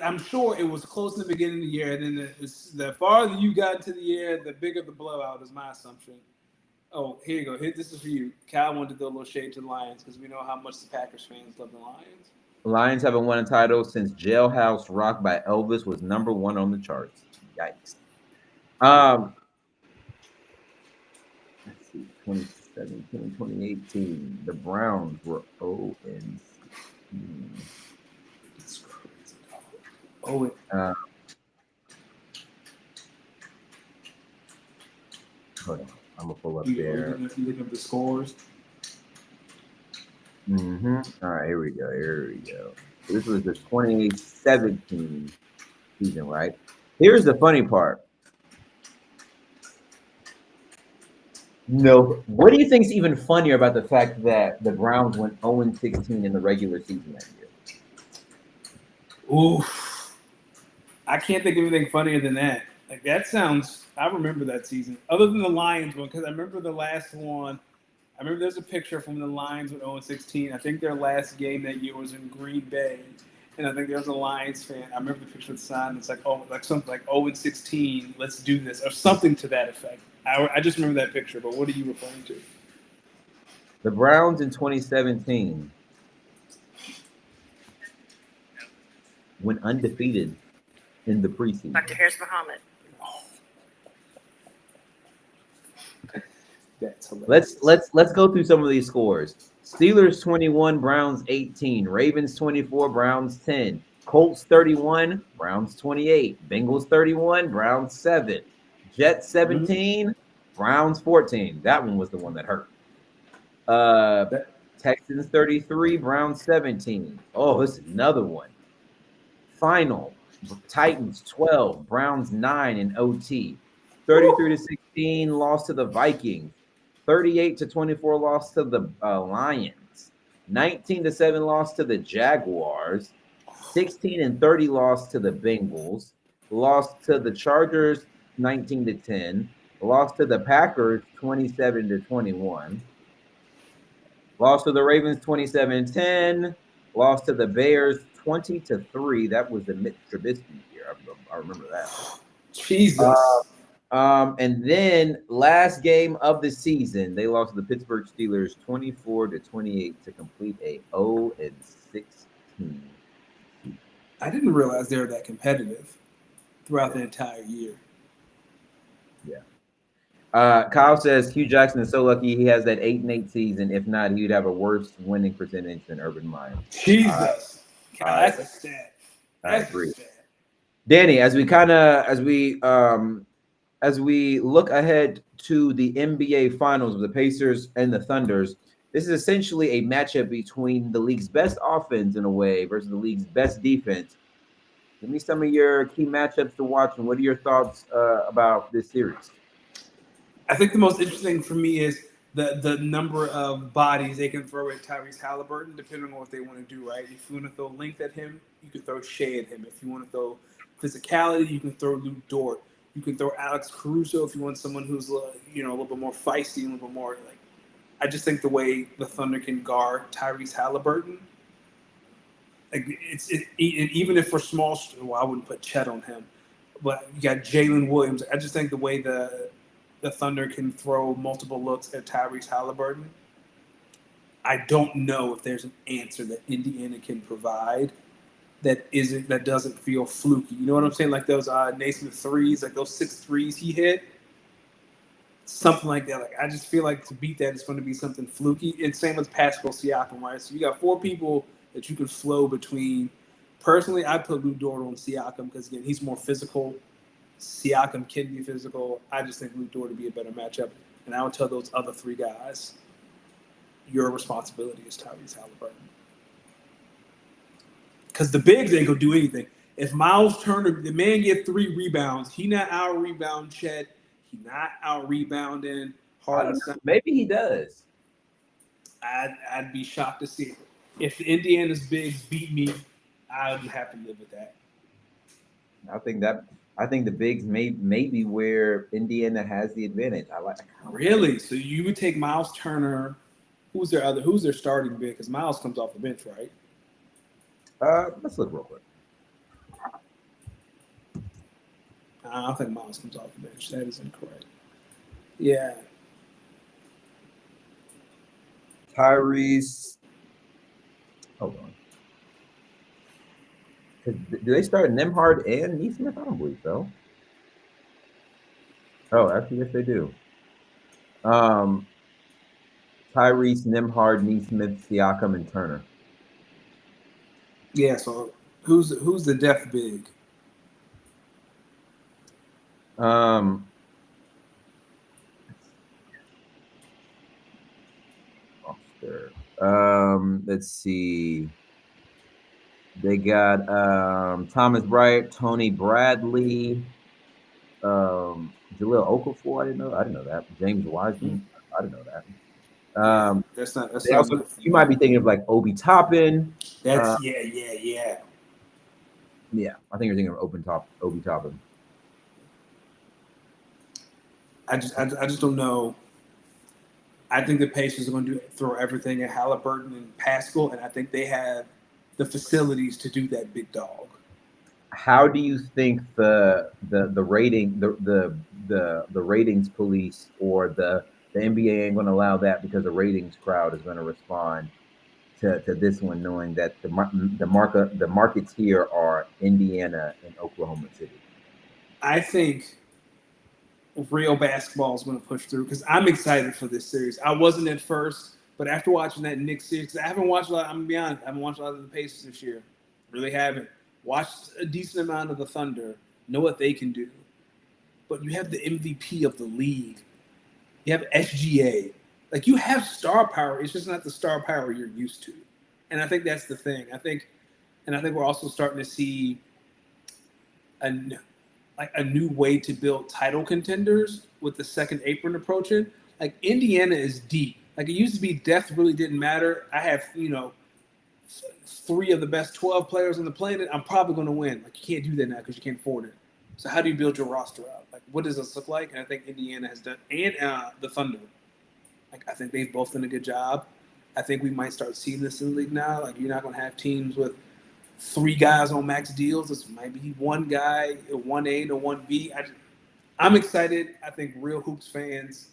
S1: I'm sure it was close in the beginning of the year. And then the farther you got into the year, the bigger the blowout is my assumption. Oh, here you go. This is for you. Kyle wanted to throw a little shade to the Lions because we know how much the Packers fans love the Lions.
S2: Lions haven't won a title since Jailhouse Rock by Elvis was #1 on the charts. Yikes. Let's see, 2017, 2018. The Browns were 0-16.
S1: It's crazy. Oh,
S2: Hold on. I'm going to pull up
S1: you
S2: there.
S1: looking at the scores.
S2: All right, here we go. This was the 2017 season, right? Here's the funny part. No, what do you think is even funnier about the fact that the Browns went 0-16 in the regular season that year?
S1: Ooh, I can't think of anything funnier than that. Like that sounds. I remember that season, other than the Lions one, because I remember the last one. I remember there's a picture from the Lions with 0-16. I think their last game that year was in Green Bay, and I think there was a Lions fan. I remember the picture of the sign. It's like something like 0-16. Let's do this, or something to that effect. I just remember that picture. But what are you referring to?
S2: The Browns in 2017 went undefeated in the preseason.
S4: Dr. Harris Muhammad.
S1: That's hilarious.
S2: Let's go through some of these scores. Steelers 21, Browns 18, Ravens 24, Browns 10, Colts 31, Browns 28, Bengals 31, Browns 7, Jets 17, Browns 14. That one was the one that hurt. Texans 33, Browns 17. Oh, this is another one. Final, Titans 12, Browns 9 in OT. 33-16 loss to the Vikings. 38-24 loss to the Lions. 19-7 loss to the Jaguars. 16-30 loss to the Bengals. Lost to the Chargers 19-10. Lost to the Packers 27-21. Lost to the Ravens 27-10. Lost to the Bears 20-3. That was the Mitch Trubisky year. I remember that.
S1: Jesus.
S2: And then last game of the season, they lost to the Pittsburgh Steelers 24-28 to complete a 0-16.
S1: I didn't realize they were that competitive throughout the entire year.
S2: Yeah. Kyle says Hugh Jackson is so lucky he has that 8-8 season. If not, he'd have a worse winning percentage than Urban Meyer.
S1: Jesus. That's a stat. That's a stat.
S2: Danny, as we look ahead to the NBA Finals with the Pacers and the Thunders, this is essentially a matchup between the league's best offense in a way versus the league's best defense. Give me some of your key matchups to watch, and what are your thoughts about this series?
S1: I think the most interesting for me is the number of bodies they can throw at Tyrese Halliburton, depending on what they want to do, right? If you want to throw length at him, you can throw Shea at him. If you want to throw physicality, you can throw Luke Dort. You can throw Alex Caruso if you want someone who's a little bit more feisty, a little bit more like. I just think the way the Thunder can guard Tyrese Halliburton, like even if we're small, well, I wouldn't put Chet on him, but you got Jalen Williams. I just think the way the Thunder can throw multiple looks at Tyrese Halliburton, I don't know if there's an answer that Indiana can provide that doesn't feel fluky. You know what I'm saying? Like those Naismith threes, like those 6 threes he hit, something like that. Like I just feel like to beat that, it's going to be something fluky. And same with Pascal Siakam, right? So you got 4 people that you can flow between. Personally, I put Lou Dort on Siakam because again, he's more physical. Siakam can be physical. I just think Lou Dort would be a better matchup. And I would tell those other 3 guys, your responsibility is Tyrese Halliburton. Because the bigs ain't gonna do anything. If Miles Turner, the man get 3 rebounds, he not out rebound Chet, he not out rebounding Harden.
S2: Maybe he does.
S1: I'd be shocked to see it. If the Indiana's bigs beat me, I would have to live with that.
S2: I think the bigs may be where Indiana has the advantage.
S1: Really? So you would take Miles Turner? Who's their starting big? Because Miles comes off the bench, right?
S2: Let's look real quick.
S1: I don't think Miles comes off the bench. That is incorrect. Yeah.
S2: Tyrese. Hold on. Do they start Nemhard and Neesmith? I don't believe so. Oh, actually, yes, they do. Tyrese, Nemhard, Neesmith, Siakam, and Turner.
S1: Yeah. So who's the depth big?
S2: Roster. Let's see. They got Thomas Bryant, Tony Bradley, Jaleel Okafor. I didn't know that. James Wiseman. I didn't know that.
S1: Yeah, that's not
S2: They also,
S1: enough for
S2: you
S1: me.
S2: might be thinking of like Obi Toppin.
S1: That's
S2: Uh,
S1: yeah.
S2: yeah, I think you're thinking of Obi Toppin.
S1: I just don't know. I think the Pacers are going to throw everything at Halliburton and Pascal, and I think they have the facilities to do that, big dog.
S2: How do you think the ratings police or the NBA ain't going to allow that because the ratings crowd is going to respond to this one, knowing that the markets here are Indiana and Oklahoma City.
S1: I think real basketball is going to push through because I'm excited for this series. I wasn't at first, but after watching that Knicks series, because I haven't watched a lot. I'm gonna be honest, I haven't watched a lot of the Pacers this year. Really haven't. Watched a decent amount of the Thunder. Know what they can do, but you have the MVP of the league. You have SGA. Like you have star power. It's just not the star power you're used to, and I think that's the thing. I think we're also starting to see a new way to build title contenders with the second apron approaching. Like Indiana is deep. Like it used to be depth really didn't matter. I have, 3 of the best 12 players on the planet. I'm probably going to win. Like you can't do that now because you can't afford it. So how do you build your roster out? Like what does this look like? And I think Indiana has done, and the Thunder. Like I think they've both done a good job. I think we might start seeing this in the league now. Like you're not going to have teams with 3 guys on max deals. This might be one guy, a 1A to 1B. I'm excited. I think real hoops fans,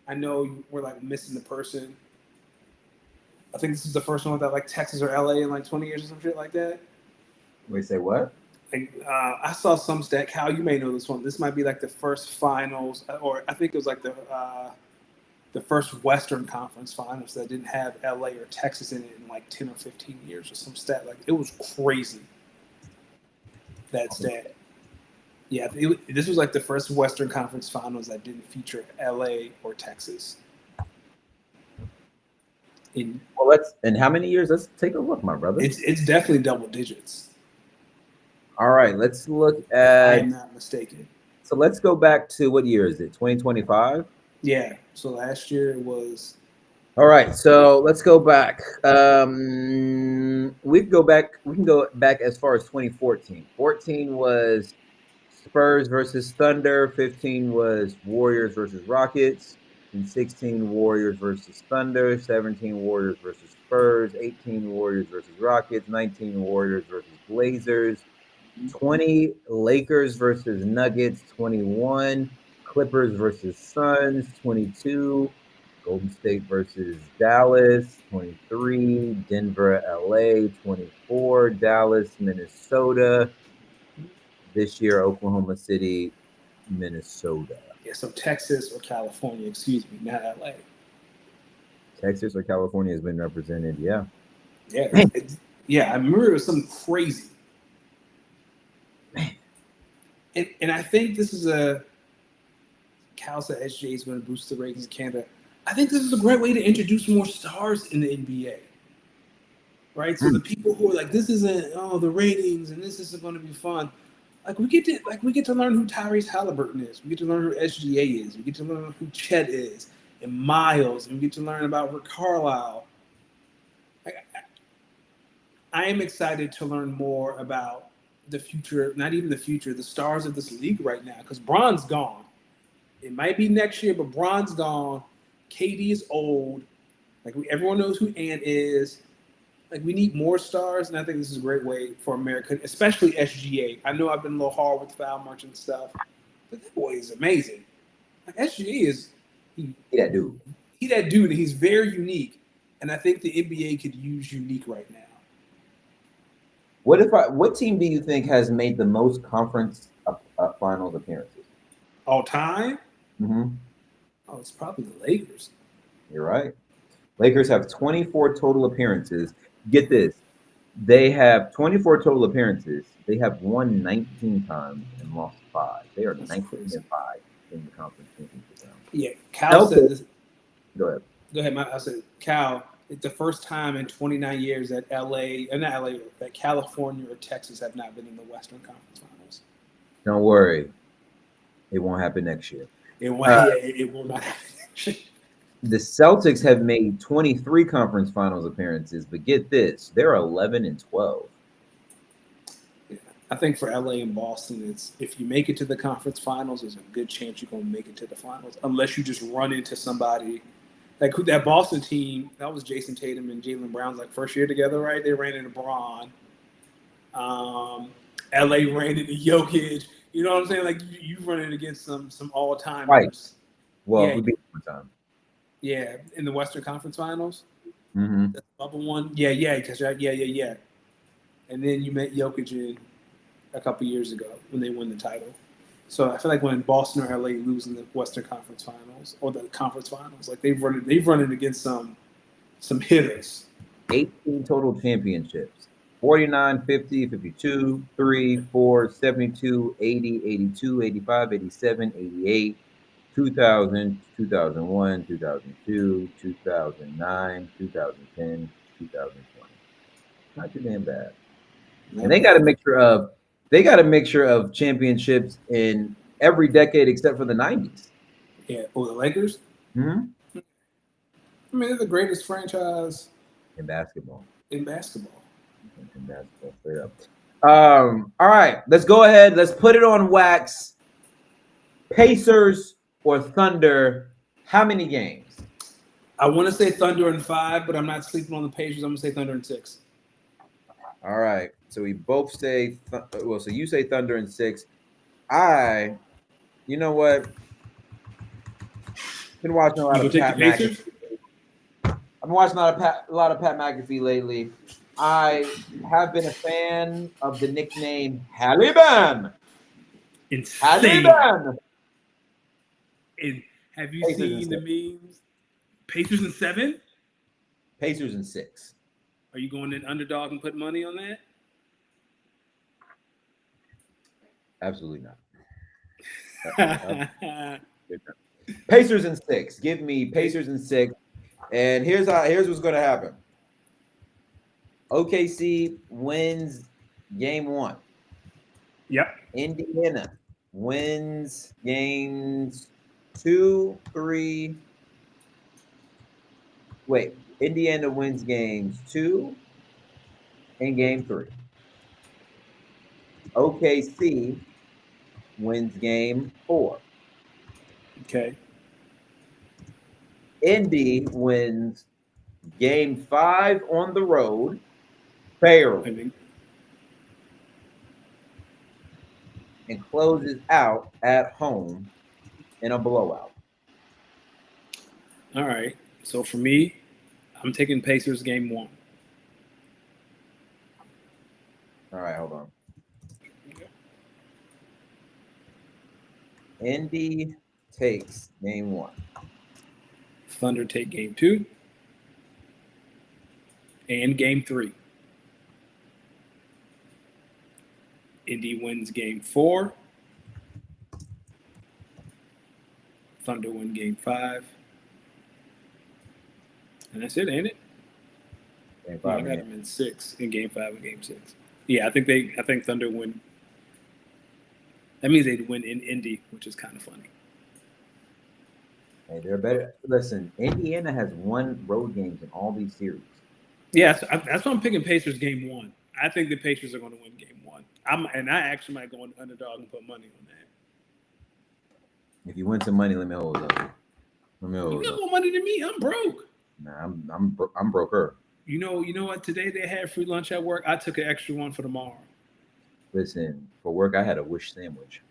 S1: I know we're like missing the person. I think this is the first one without like Texas or LA in like 20 years or some shit like that.
S2: Wait, say what?
S1: Like, I saw some stat. Cal, you may know this one. This might be like the first finals, or I think it was like the first Western Conference Finals that didn't have LA or Texas in it in like 10 or 15 years or some stat. Like it was crazy. That stat. Yeah, this was like the first Western Conference Finals that didn't feature LA or Texas.
S2: In how many years? Let's take a look, my brother.
S1: It's definitely double digits.
S2: All right, let's look
S1: If I
S2: at.
S1: am not mistaken.
S2: So let's go back to what year is it? 2025.
S1: Yeah. So last year it was.
S2: All right, so let's go back. We can go back. We can go back as far as 2014. 14 was Spurs versus Thunder. 15 was Warriors versus Rockets. And 16 Warriors versus Thunder. 17 Warriors versus Spurs. 18 Warriors versus Rockets. 19 Warriors versus Blazers. 20 Lakers versus Nuggets. 21 Clippers versus Suns. 22 Golden State versus Dallas. 23 Denver, LA. 24 Dallas, Minnesota. This year, Oklahoma City, Minnesota.
S1: Yeah. So Texas or California, excuse me, not LA.
S2: Texas or California has been represented. Yeah.
S1: Yeah. Yeah. I remember it was something crazy. And I think this is Cal said SGA is going to boost the ratings in Canada. I think this is a great way to introduce more stars in the NBA. Right? So the people who are like, this isn't the ratings and this isn't going to be fun. Like we get to learn who Tyrese Halliburton is. We get to learn who SGA is. We get to learn who Chet is and Miles, and we get to learn about Rick Carlisle. I am excited to learn more about the future, not even the future, the stars of this league right now, because Bron's gone. It might be next year, but Bron's gone. KD is old. Like everyone knows who Ant is. Like we need more stars, and I think this is a great way for America, especially SGA. I know I've been a little hard with foul march and stuff, but that boy is amazing. Like SGA is
S2: he that dude.
S1: He that dude, and he's very unique. And I think the NBA could use unique right now.
S2: What team do you think has made the most conference finals appearances?
S1: All time?
S2: Mm-hmm.
S1: Oh, it's probably the Lakers.
S2: You're right. Lakers have 24 total appearances. Get this. They have 24 total appearances. They have won 19 times and lost 5. They are
S1: That's
S2: 19
S1: crazy.
S2: and 5 in the conference championship round.
S1: Yeah, Cal said this.
S2: Go ahead.
S1: Go ahead, I said, Cal, it's the first time in 29 years that that California or Texas have not been in the Western Conference Finals.
S2: Don't worry. It won't happen next year.
S1: It will not happen.
S2: The Celtics have made 23 conference finals appearances, but get this, they're 11 and 12.
S1: I think for LA and Boston, it's if you make it to the conference finals, there's a good chance you're going to make it to the finals, unless you just run into somebody. Like that Boston team, that was Jason Tatum and Jaylen Brown's like first year together, right? They ran into Braun. LA ran into Jokic. You know what I'm saying? Like you running against some all timers.
S2: Right. Well,
S1: yeah.
S2: we beat them one time.
S1: Yeah, in the Western Conference Finals.
S2: Mm-hmm.
S1: That's the bubble one. Yeah. And then you met Jokic in a couple years ago when they won the title. So I feel like when Boston or LA lose in the Western Conference Finals or the Conference Finals, like they've run it against some hitters.
S2: 18 total championships. 49, 50, 52, 3, 4, 72, 80, 82, 85, 87, 88, 2000, 2001, 2002, 2009, 2010, 2020. Not too damn bad. And they got a mixture of championships in every decade except for the 90s.
S1: Yeah. Oh, the Lakers?
S2: Mm-hmm.
S1: I mean, they're the greatest franchise
S2: in basketball.
S1: In basketball,
S2: straight up. All right, let's go ahead. Let's put it on wax. Pacers or Thunder? How many games?
S1: I want to say Thunder in 5, but I'm not sleeping on the Pacers. I'm gonna say Thunder in 6.
S2: All right, so we both say so you say Thunder in 6. You know what? Been watching a lot of Pat McAfee. I've been watching a lot of Pat McAfee lately. I have been a fan of the nickname Halliban. Halliban.
S1: And have you seen the memes? Pacers in 7?
S2: Pacers in 6.
S1: Are you going in underdog and put money on that?
S2: Absolutely not. Pacers in 6. Give me Pacers in 6. And here's what's going to happen. OKC wins game 1.
S1: Yep.
S2: Indiana wins games 2, 3. Wait, Indiana wins games 2 and game 3. OKC wins game 4.
S1: Okay.
S2: Indy wins game 5 on the road. Barely. And closes out at home in a blowout.
S1: All right. So for me, I'm taking Pacers game 1.
S2: All right, hold on. Indy takes game 1.
S1: Thunder take game 2. And game 3. Indy wins game 4. Thunder win game 5. And that's it, ain't it?
S2: Game 5.
S1: I got them in 6 in game 5 and game 6. Yeah, I think Thunder win. That means they'd win in Indy, which is kind of funny.
S2: Hey, they're better. Listen, Indiana has won road games in all these series.
S1: Yeah, that's why I'm picking Pacers game 1. I think the Pacers are going to win game 1. I actually might go on underdog and put money on that.
S2: If you win some money, let me hold it up.
S1: You got more money than me. I'm broke.
S2: Nah, I'm broker.
S1: You know what? Today they had free lunch at work. I took an extra one for tomorrow.
S2: Listen, for work, I had a wish sandwich.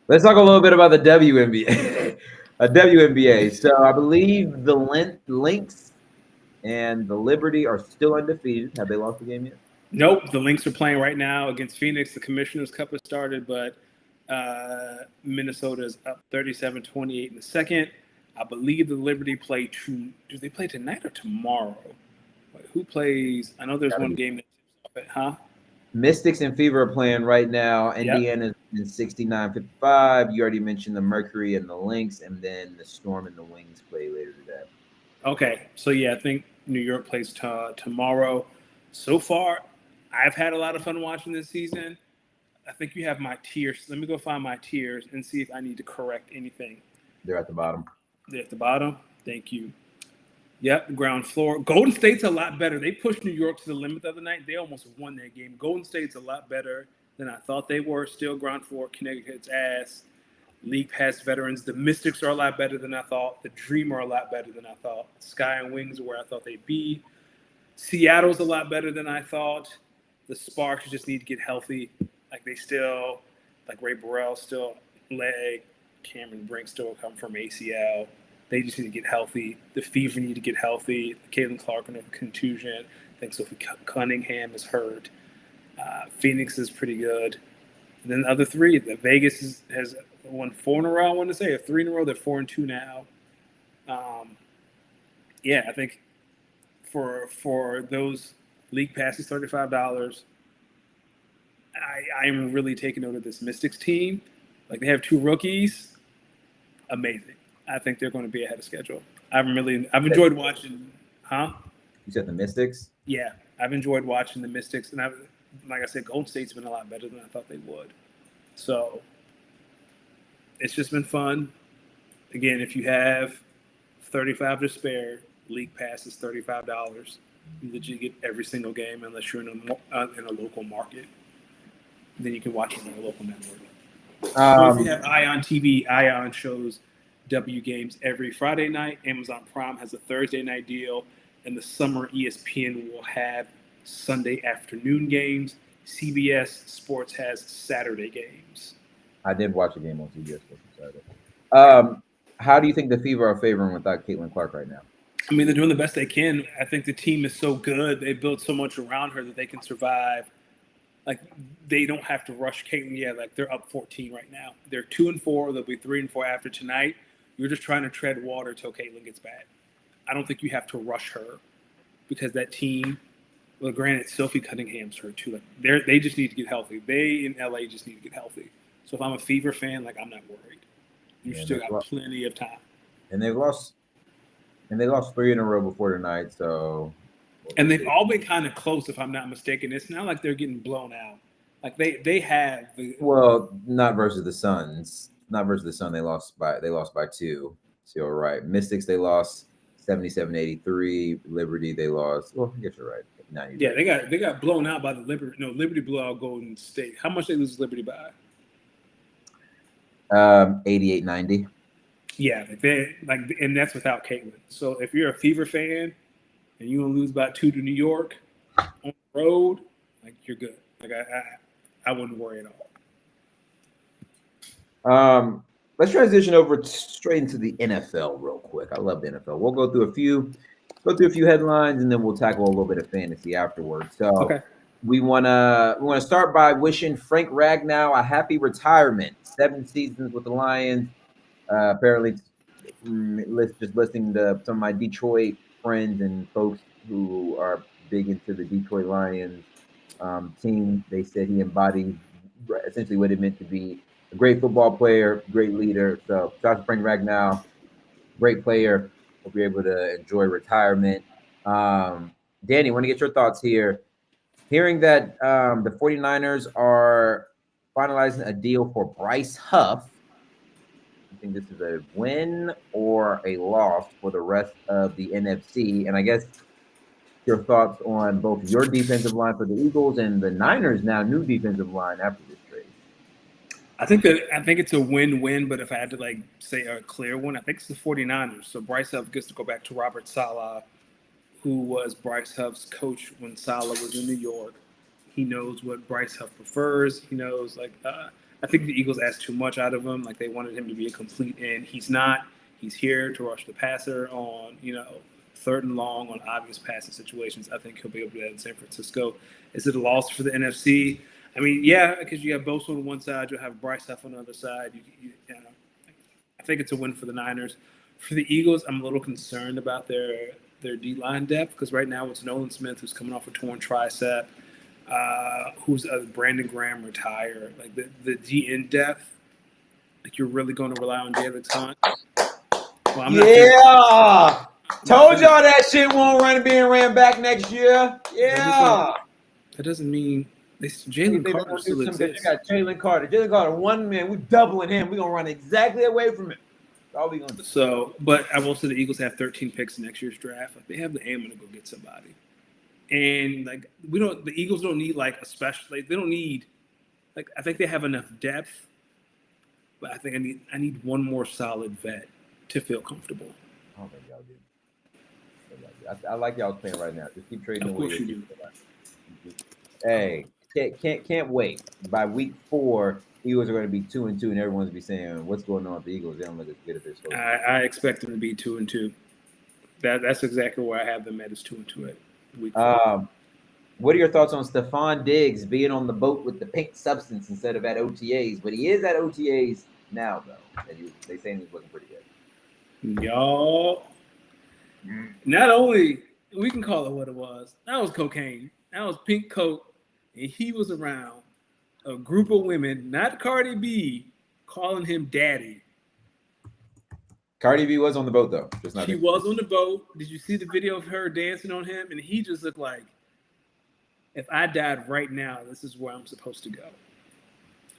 S2: Let's talk a little bit about the WNBA. WNBA. So I believe the Lynx and the Liberty are still undefeated. Have they lost the game yet?
S1: Nope. The Lynx are playing right now against Phoenix. The Commissioner's Cup has started, but Minnesota is up 37-28 in the second. I believe the Liberty play do they play tonight or tomorrow? Wait, who plays? I know there's one game that tips off at,
S2: Mystics and Fever are playing right now.
S1: Yep.
S2: Indiana's in 69-55. You already mentioned the Mercury and the Lynx, and then the Storm and the Wings play later today.
S1: Okay, so yeah, I think New York plays tomorrow. So far, I've had a lot of fun watching this season. I think you have my tiers. Let me go find my tiers and see if I need to correct anything.
S2: They're at the bottom.
S1: They're at the bottom. Thank you. Yep, ground floor. Golden State's a lot better. They pushed New York to the limit the other night. They almost won that game. Golden State's a lot better than I thought they were. Still ground floor, Connecticut's ass. League pass veterans. The Mystics are a lot better than I thought. The Dream are a lot better than I thought. Sky and Wings are where I thought they'd be. Seattle's a lot better than I thought. The Sparks just need to get healthy. Like they still, like Ray Burrell still leg. Cameron Brink still come from ACL. They just need to get healthy. The Fever need to get healthy. Caitlin Clark in a contusion. I think Sophie Cunningham is hurt. Phoenix is pretty good. And then the other three, the Vegas has won 4 in a row, I want to say, or 3 in a row. They're 4-2 now. Yeah, I think for those league passes, $35. I am really taking note of this Mystics team. Like they have 2 rookies. Amazing. I think they're going to be ahead of schedule. I've enjoyed watching. Huh?
S2: You said the Mystics?
S1: Yeah, I've enjoyed watching the Mystics, and like I said, Golden State's been a lot better than I thought they would. So it's just been fun. Again, if you have $35 to spare, league pass is $35. You legit get every single game unless you're in a local market. Then you can watch it on a local network. Or if you have Ion TV, Ion shows W games every Friday night. Amazon Prime has a Thursday night deal, and the summer ESPN will have Sunday afternoon games. CBS Sports has Saturday games.
S2: I did watch a game on CBS Sports on Saturday. How do you think the Fever are favoring without Caitlin Clark right now?
S1: I mean, they're doing the best they can. I think the team is so good. They built so much around her that they can survive. Like, they don't have to rush Caitlin. Yeah, like, they're up 14 right now. They're 2-4. They'll be 3-4 after tonight. You're just trying to tread water till Caitlin gets back. I don't think you have to rush her because that team, well, granted, Sophie Cunningham's hurt too. Like, they just need to get healthy. They in LA just need to get healthy. So if I'm a Fever fan, like, I'm not worried. You've still got plenty of time.
S2: And they lost 3 in a row before tonight, so.
S1: And they've all been kind of close, if I'm not mistaken. It's not like they're getting blown out. Like they have.
S2: Well, not versus the Suns. Not versus the Sun. They lost by 2. So you're right. Mystics, they lost 77-83. Liberty, they lost. Well, I guess you're right. 90.
S1: Yeah, they got blown out by the Liberty. No, Liberty blew out Golden State. How much they lose Liberty by?
S2: 88-90.
S1: Yeah, and that's without Caitlin. So if you're a Fever fan and you gonna lose by 2 to New York on the road, like you're good. Like I wouldn't worry at all.
S2: Let's transition over straight into the NFL real quick. I love the NFL. We'll go through a few headlines and then we'll tackle a little bit of fantasy afterwards. So
S1: okay.
S2: We wanna start by wishing Frank Ragnow a happy retirement. 7 seasons with the Lions. Apparently, just listening to some of my Detroit friends and folks who are big into the Detroit Lions team, they said he embodied essentially what it meant to be a great football player, great leader. So, shout out to Frank Ragnow, great player. Hope you're able to enjoy retirement. Danny, want to get your thoughts here. Hearing that the 49ers are finalizing a deal for Bryce Huff, I think this is a win or a loss for the rest of the NFC. And I guess your thoughts on both your defensive line for the Eagles and the Niners now new defensive line after this trade.
S1: I think it's a win-win, but if I had to say a clear one, I think it's the 49ers. So Bryce Huff gets to go back to Robert Saleh, who was Bryce Huff's coach when Saleh was in New York. He knows what Bryce Huff prefers. He knows I think the Eagles asked too much out of him. Like they wanted him to be a complete end. He's not. He's here to rush the passer on, third and long on obvious passing situations. I think he'll be able to do that in San Francisco. Is it a loss for the NFC? I mean, yeah, because you have Bosa on one side, you'll have Bryce Huff on the other side. You know, I think it's a win for the Niners. For the Eagles, I'm a little concerned about their D-line depth because right now it's Nolan Smith who's coming off a torn tricep, who's Brandon Graham retired. Like the D-end depth, like you're really going to rely on David Hunt. Well,
S2: Told y'all that shit won't being ran back next year. Yeah.
S1: That doesn't mean Jalen Carter still exists.
S2: You got Jalen Carter. Jalen Carter, one man. We're doubling him. We're gonna run exactly away from him. That's all we gonna do.
S1: So, but I will say the Eagles have 13 picks in next year's draft. Like they have the ammo to go get somebody. And like the Eagles don't need like a special. Like they don't need. Like I think they have enough depth. But I think I need one more solid vet to feel comfortable.
S2: I don't think y'all do. I like y'all playing right now. Just keep trading away.
S1: Of course you do.
S2: Hey, can't wait. By week 4, Eagles are going to be 2-2, and everyone's be saying, "What's going on with the Eagles? They don't look as good as they're supposed to."
S1: I expect them to be 2-2. That's exactly where I have them at is 2-2 at week 4.
S2: What are your thoughts on Stefon Diggs being on the boat with the pink substance instead of at OTAs? But he is at OTAs now, though. And they saying he's looking pretty good.
S1: Y'all, not only we can call it what it was. That was cocaine. That was pink coke, and he was around a group of women, not Cardi B, calling him daddy.
S2: Cardi B was on the boat though.
S1: She was on the boat. Did you see the video of her dancing on him? And he just looked like, if I died right now, this is where I'm supposed to go.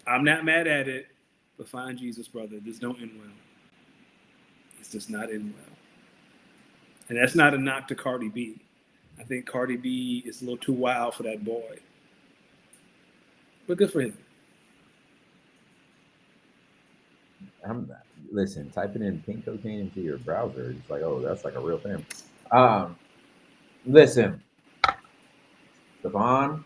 S1: I'm not mad at it, but find Jesus, brother. This don't end well. It's just not end well. And that's not a knock to Cardi B. I think Cardi B is a little too wild for that boy. But good for him.
S2: Listen, typing in pink cocaine into your browser, it's like, oh, that's like a real thing. Listen, Stefon,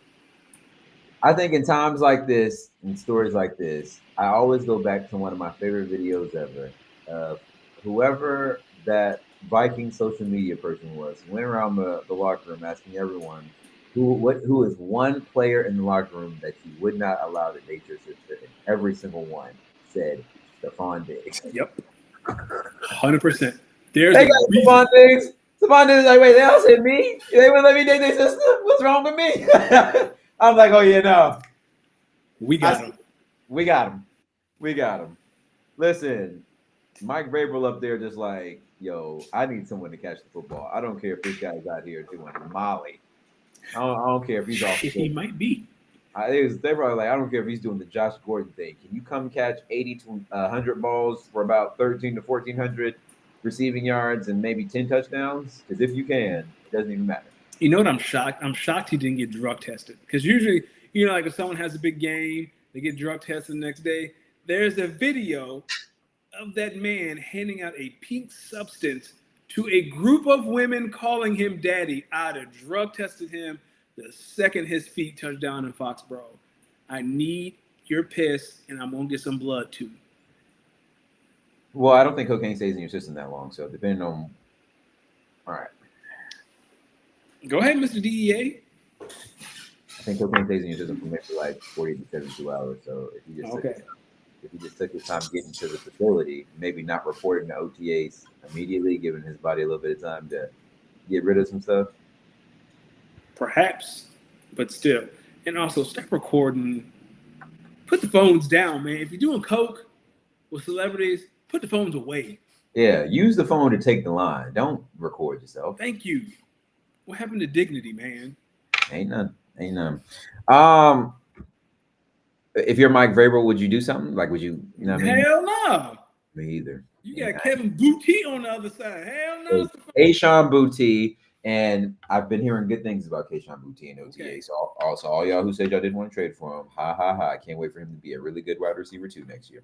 S2: I think in times like this, in stories like this, I always go back to one of my favorite videos ever. Whoever that Viking social media person was went around the locker room asking everyone who is one player in the locker room that you would not allow to date your sister, and every single one said Stefon Diggs.
S1: Yep, 100%. There's
S2: they got Stefon Diggs. Stefon Diggs is like, wait, they all said me? They wouldn't let me date their sister? What's wrong with me? I'm like, oh yeah, no.
S1: We got him.
S2: We got him. Listen, Mike Vrabel up there just like, yo, I need someone to catch the football. I don't care if this guy's out here doing Molly. I don't care if he's off.
S1: He might be.
S2: They're probably like, I don't care if he's doing the Josh Gordon thing. Can you come catch 80 to 100 balls for about 13 to 1,400 receiving yards and maybe 10 touchdowns? Because if you can, it doesn't even matter.
S1: You know what? I'm shocked. I'm shocked he didn't get drug tested. Because usually, like if someone has a big game, they get drug tested the next day. There's a video of that man handing out a pink substance to a group of women calling him daddy. I'd have drug tested him the second his feet touched down in Foxborough. I need your piss, and I'm going to get some blood too.
S2: Well, I don't think cocaine stays in your system that long. So depending on... All right.
S1: Go ahead, Mr. DEA.
S2: I think cocaine stays in your system for maybe like 40 to 72 hours. So if you just took his time getting to the facility, maybe not reporting to OTAs immediately, giving his body a little bit of time to get rid of some stuff.
S1: Perhaps, but still. And also, stop recording. Put the phones down, man. If you're doing coke with celebrities, put the phones away.
S2: Yeah, use the phone to take the line. Don't record yourself.
S1: Thank you. What happened to dignity, man?
S2: Ain't none. If you're Mike Vrabel, would you do something? Like, would you? You know what I mean?
S1: Hell no.
S2: Me either.
S1: You got Kevin Booty on the other side. Hell no.
S2: Kayshon Boutte, and I've been hearing good things about Kayshon Boutte and OTA. Okay. So also all y'all who said y'all didn't want to trade for him, ha ha ha! I can't wait for him to be a really good wide receiver too next year.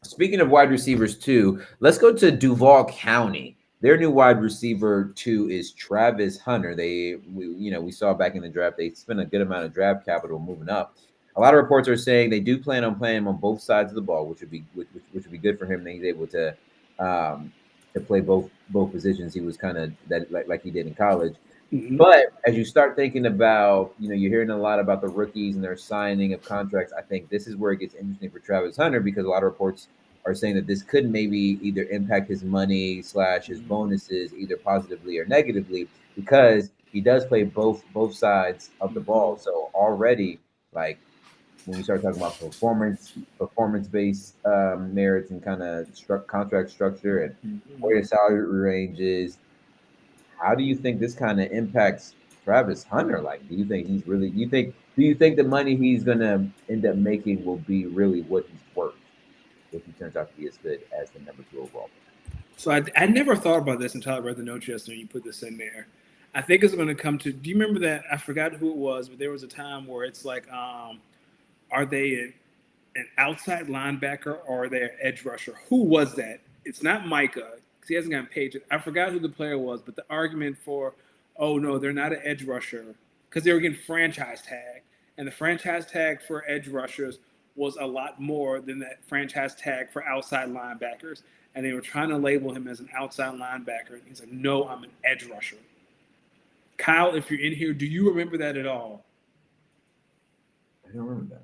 S2: Speaking of wide receivers too, let's go to Duval County. Their new wide receiver too is Travis Hunter. We saw back in the draft they spent a good amount of draft capital moving up. A lot of reports are saying they do plan on playing him on both sides of the ball, which would be good for him. That he's able to to play both positions. He was kind of that like he did in college.
S1: Mhm.
S2: But as you start thinking about, you're hearing a lot about the rookies and their signing of contracts. I think this is where it gets interesting for Travis Hunter because a lot of reports are saying that this could maybe either impact his money / his bonuses either positively or negatively because he does play both sides of the ball. So already, like when we start talking about performance based merits and kind of contract structure and where your salary range is, how do you think this kind of impacts Travis Hunter? Like, do you think he's really? Do you think the money he's gonna end up making will be really what he's worth if he turns out to be as good as the number 2 overall pick?
S1: So I never thought about this until I read the notes yesterday. You put this in there. I think it's going to come to. Do you remember that? I forgot who it was, but there was a time where it's like, are they an outside linebacker or are they an edge rusher? Who was that? It's not Micah because he hasn't gotten paid. I forgot who the player was, but the argument for, oh no, they're not an edge rusher because they were getting franchise tag, and the franchise tag for edge rushers was a lot more than that franchise tag for outside linebackers. And they were trying to label him as an outside linebacker. And he's like, no, I'm an edge rusher. Kyle, if you're in here, do you remember that at all?
S2: I don't remember that.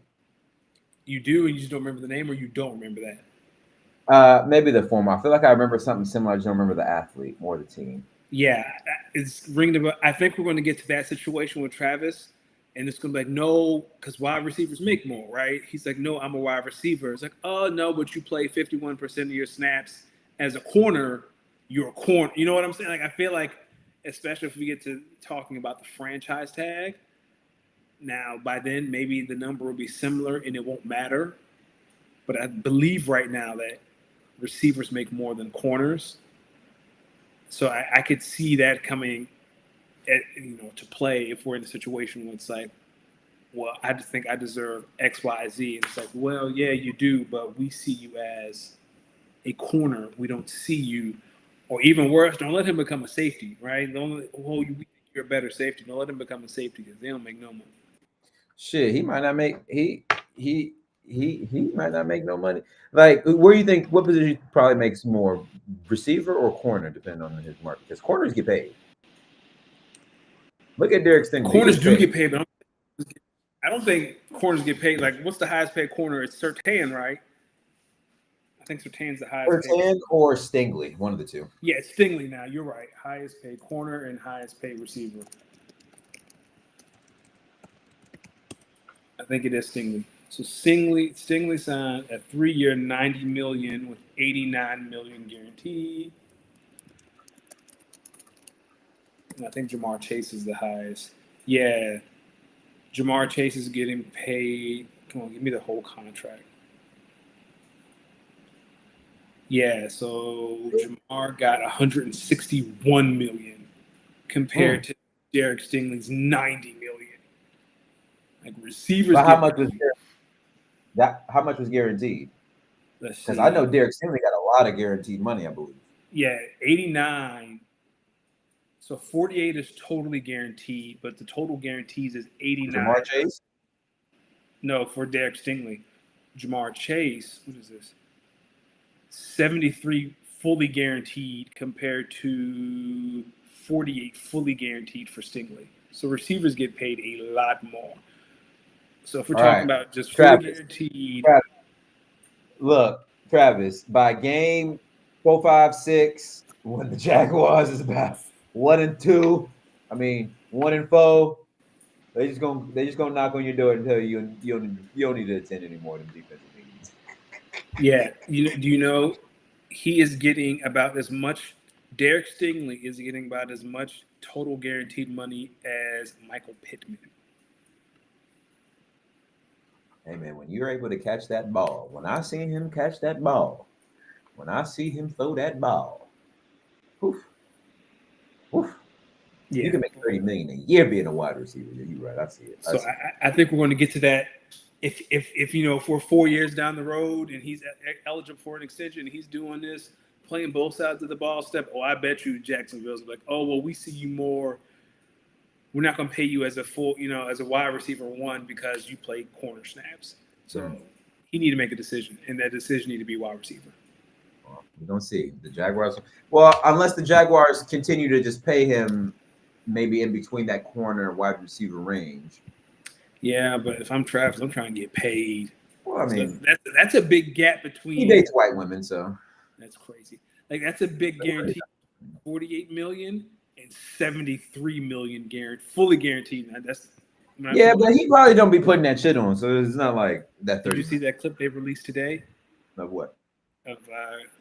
S1: You do, and you just don't remember the name, or you don't remember that?
S2: Maybe the former. I feel like I remember something similar. I just don't remember the athlete or the team.
S1: Yeah, it's ringing about. I think we're going to get to that situation with Travis, and it's going to be like, no, because wide receivers make more, right? He's like, no, I'm a wide receiver. It's like, oh, no, but you play 51% of your snaps as a corner. You're a corner. You know what I'm saying? Like, I feel like, especially if we get to talking about the franchise tag, now by then maybe the number will be similar and it won't matter. But I believe right now that receivers make more than corners. So I could see that coming, to play if we're in a situation where it's like, well, I just think I deserve X, Y, Z. And it's like, well, yeah, you do, but we see you as a corner. We don't see you, or even worse, don't let him become a safety, right? Don't, oh, we think you're a better safety. Don't let him become a safety because they don't make no money.
S2: Shit, he might not make he might not make no money. Like, where do you think what position probably makes more, receiver or corner, depending on his market? Because corners get paid. Look at Derek Stingley.
S1: Corners do get paid, but I don't think corners get paid. Like, what's the highest paid corner? It's Surtain, right? I think Surtain's the highest paid.
S2: Surtain or Stingley, one of the two.
S1: Yeah, Stingley now. You're right. Highest paid corner and highest paid receiver. I think it is Stingley. So Stingley signed a 3-year, $90 million with $89 million guaranteed. And I think Jamar Chase is the highest. Yeah, Jamar Chase is getting paid. Come on, give me the whole contract. Yeah, so Jamar got $161 million compared to Derek Stingley's $90 million. Like, receivers.
S2: But how much was guaranteed? Because I know Derek Stingley got a lot of guaranteed money, I believe.
S1: Yeah, 89. So 48 is totally guaranteed, but the total guarantees is 89.
S2: Jamar Chase?
S1: No, for Derek Stingley. Jamar Chase, what is this? 73 fully guaranteed compared to 48 fully guaranteed for Stingley. So receivers get paid a lot more. So if we're talking about just fully guaranteed.
S2: Look, Travis, by game 4, 5, 6, when the Jaguars is about 1-2, 1-4, they just gonna knock on your door and tell you don't need to attend anymore than defensive meetings.
S1: Yeah, do you know he is getting about as much. Derek Stingley is getting about as much total guaranteed money as Michael Pittman.
S2: Hey man, when you're able to catch that ball, when I see him catch that ball, when I see him throw that ball, woof, woof. Yeah. You can make $30 million a year being a wide receiver. You're right. I see it.
S1: I think we're going to get to that. If we're 4 years down the road and he's eligible for an extension and he's doing this, playing both sides of the ball step, I bet you Jacksonville's like, oh, well, we see you more. We're not going to pay you as a full, as a wide receiver one because you play corner snaps. So he need to make a decision, and that decision need to be wide receiver.
S2: We're gonna see the Jaguars. Well, unless the Jaguars continue to just pay him, maybe in between that corner wide receiver range.
S1: Yeah, but if I'm Travis, I'm trying to get paid.
S2: Well, I mean,
S1: so that's a big gap
S2: he
S1: between.
S2: dates white women, so
S1: That's crazy. Like that's a big guarantee. 48 million and 73 million guaranteed, fully guaranteed. Now, that's
S2: yeah, but he probably don't be putting that shit on, so it's not like that.
S1: Did you see that clip they released today?
S2: Of what?
S1: Of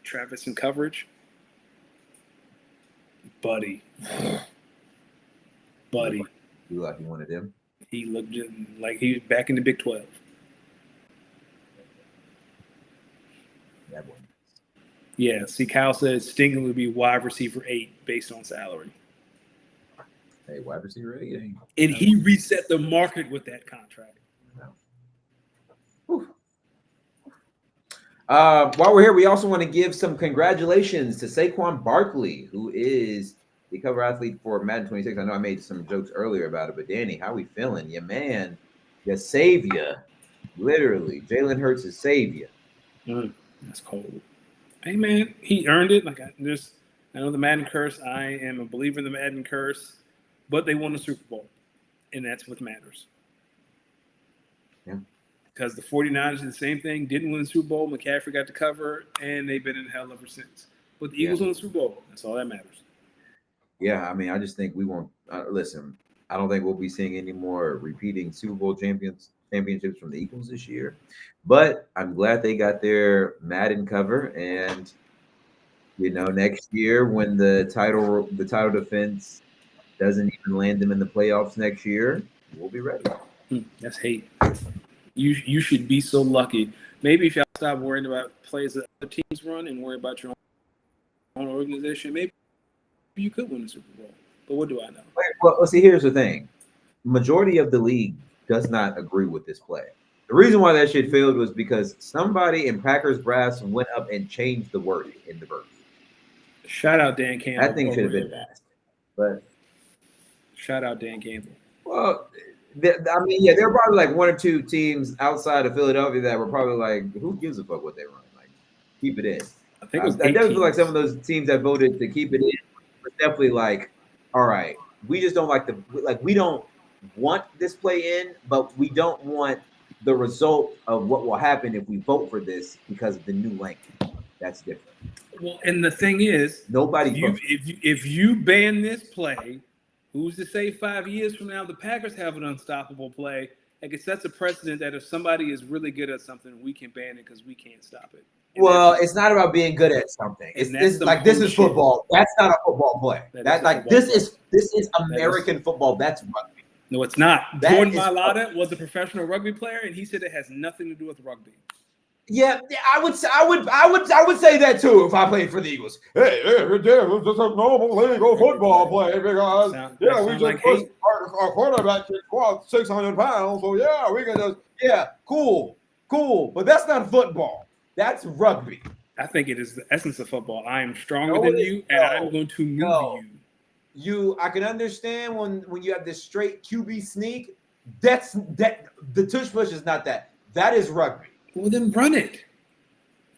S1: Travis in coverage, buddy.
S2: You like he wanted him?
S1: He looked like he was back in the Big 12.
S2: That one.
S1: Yeah, see, Kyle says Stingley would be wide receiver 8 based on salary.
S2: Hey, wide receiver 8.
S1: And he reset the market with that contract.
S2: No. While we're here, we also want to give some congratulations to Saquon Barkley, who is the cover athlete for Madden 26. I know I made some jokes earlier about it, but Danny, how we feeling? Your man, your savior, literally. Jalen Hurts' savior.
S1: That's cold. Hey, man, he earned it. Like I know the Madden curse. I am a believer in the Madden curse, but they won the Super Bowl, and that's what matters.
S2: Yeah.
S1: Because the 49ers did the same thing, didn't win the Super Bowl. McCaffrey got the cover, and they've been in hell ever since. But the Eagles won the Super Bowl. That's all that matters.
S2: Yeah, I mean, I just think we won't listen. I don't think we'll be seeing any more repeating Super Bowl championships from the Eagles this year. But I'm glad they got their Madden cover, and next year when the title defense doesn't even land them in the playoffs next year, we'll be ready.
S1: That's hate. You should be so lucky. Maybe if y'all stop worrying about plays that other teams run and worry about your own organization, maybe you could win the Super Bowl. But what do I know?
S2: Well, see, here's the thing. Majority of the league does not agree with this play. The reason why that shit failed was because somebody in Packers brass went up and changed the wording in the verse.
S1: Shout out Dan Campbell.
S2: That thing should have been passed. But
S1: shout out Dan Campbell.
S2: Well, there are probably like one or two teams outside of Philadelphia that were probably like, who gives a fuck what they run? Like, keep it in.
S1: I think it was
S2: I definitely feel like some of those teams that voted to keep it in were definitely like, all right, we just don't we don't want this play in, but we don't want the result of what will happen if we vote for this because of the new language. That's different.
S1: Well, and the thing is, if you ban this play, who's to say 5 years from now the Packers have an unstoppable play? Like it sets a precedent that if somebody is really good at something, we can ban it because we can't stop it.
S2: And well, it's not about being good at something. This is football. That's not a football play. This is American football. That's rugby.
S1: No, it's not. Jordan Mailata was a professional rugby player, and he said it has nothing to do with rugby.
S3: Yeah, I would say that too if I played for the Eagles. Hey, this is a normal legal football play because we just pushed our quarterback can squat 600 pounds. So yeah, we can just cool, but that's not football. That's rugby.
S1: I think it is the essence of football. I am stronger than you, and I'm going to move you.
S3: I can understand when you have this straight QB sneak. The tush push is not that. That is rugby.
S1: Well, then run it.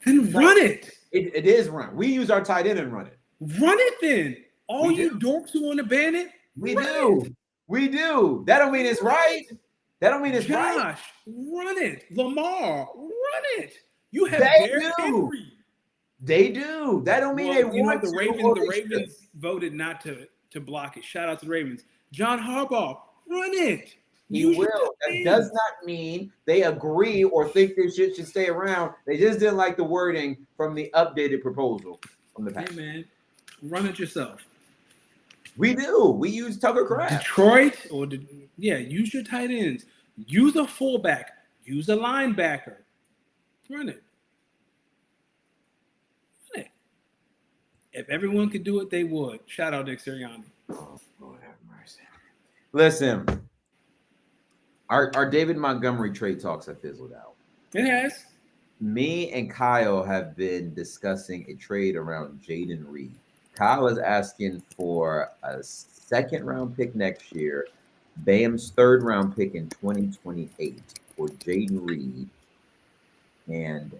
S1: Run it.
S3: It is run. We use our tight end and run it.
S1: Run it then. All you dorks who want to ban it,
S3: we do. We do. That don't mean it's right. That don't mean it's right.
S1: Josh, run it. Lamar, run it. You have Derrick Henry.
S3: They do. That don't mean they want
S1: to. The Ravens voted not to block it. Shout out to the Ravens. John Harbaugh, run it.
S3: He will. That does not mean they agree or think this shit should stay around. They just didn't like the wording from the updated proposal from the past.
S1: Hey, man, run it yourself.
S3: We do. We use Tucker Kraft.
S1: Detroit, use your tight ends. Use a fullback. Use a linebacker. Run it. Run it. If everyone could do it, they would. Shout out Nick Sirianni.
S3: Oh, Lord have mercy.
S2: Listen. Our David Montgomery trade talks have fizzled out.
S1: It has.
S2: Me and Kyle have been discussing a trade around Jaden Reed. Kyle is asking for a second-round pick next year, Bam's third-round pick in 2028 for Jaden Reed, and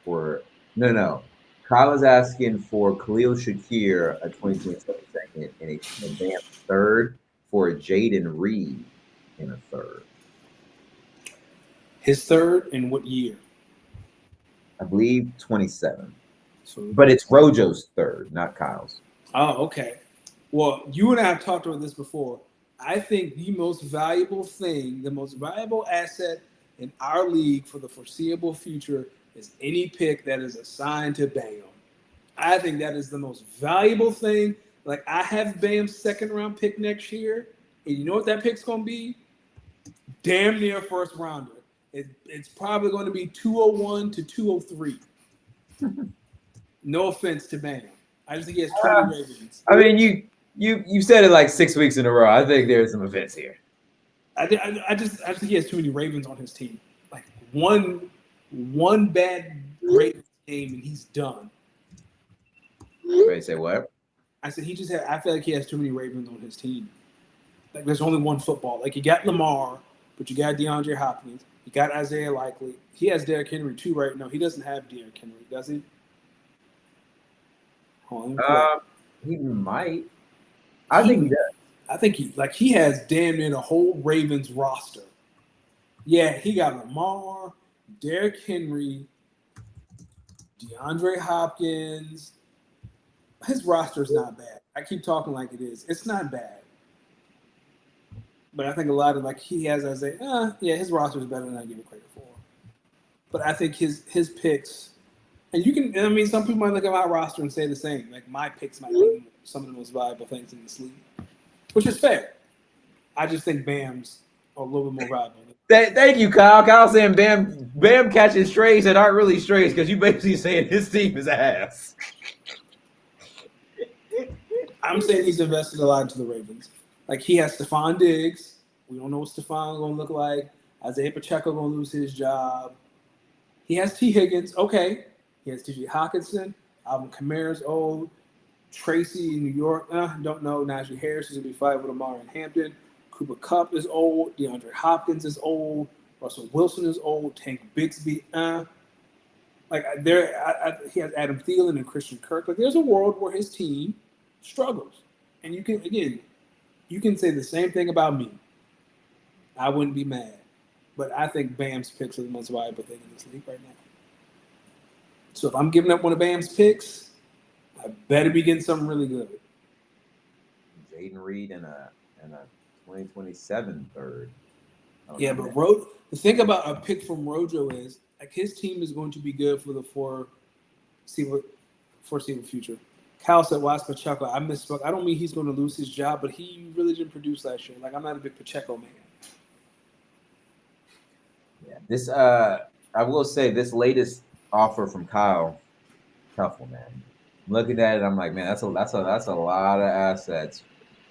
S2: for No. Kyle is asking for Khalil Shakir, a 2027 second, and a advanced third for Jaden Reed in a third.
S1: His third in what year?
S2: I believe 27.
S1: So,
S2: But it's Rojo's third, not Kyle's.
S1: Oh, okay. Well, you and I have talked about this before. I think the most valuable thing, the most valuable asset in our league for the foreseeable future is any pick that is assigned to Bam. I think that is the most valuable thing. Like, I have Bam's second round pick next year, and you know what that pick's going to be? Damn near first rounder. It's probably going to be 201 to 203. No offense to Bam. I just think he has too many Ravens.
S2: I mean, you said it like 6 weeks in a row. I think there's some events here.
S1: I just think he has too many Ravens on his team. Like one bad Ravens game and he's done.
S2: Wait, say what?
S1: I said I feel like he has too many Ravens on his team. Like there's only one football. Like you got Lamar, but you got DeAndre Hopkins. You got Isaiah Likely. He has Derrick Henry too right now. He doesn't have Derrick Henry, does he?
S2: He might. I think he does.
S1: I think he has damn near the whole Ravens roster. Yeah, he got Lamar, Derrick Henry, DeAndre Hopkins. His roster's not bad. I keep talking like it is. It's not bad. But I think a lot of he has Isaiah. His roster is better than I give it credit for. But I think his picks, and some people might look at my roster and say the same. Like my picks might be some of the most valuable things in this league, which is fair. I just think Bam's a little bit more valuable.
S2: Thank you, Kyle. Kyle saying Bam catches strays that aren't really strays because you basically saying his team is ass.
S1: I'm saying he's invested a lot into the Ravens. Like he has Stefon Diggs. We don't know what Stefon going to look like. Isaiah Pacheco going to lose his job. He has T. Higgins. Okay. He has T.J. Hawkinson. Alvin Kamara's old. Tracy in New York. Don't know. Najee Harris is going to be fighting with Amari in Hampton. Cooper Kupp is old. DeAndre Hopkins is old. Russell Wilson is old. Tank Bixby. He has Adam Thielen and Christian Kirk. Like there's a world where his team struggles, and you can say the same thing about me. I wouldn't be mad, but I think Bam's picks are the most valuable thing in this league right now. So if I'm giving up one of Bam's picks, I better be getting something really good.
S2: Jaden Reed and a 2027 third.
S1: Yeah, but the thing about a pick from Rojo is his team is going to be good for the foreseeable future. Kyle said, "Why is Pacheco?" I misspoke. I don't mean he's going to lose his job, but he really didn't produce last year. Like I'm not a big Pacheco man.
S2: Yeah, this I will say this latest offer from Kyle, tough one, man. I'm looking at it, I'm like, man, that's a lot of assets.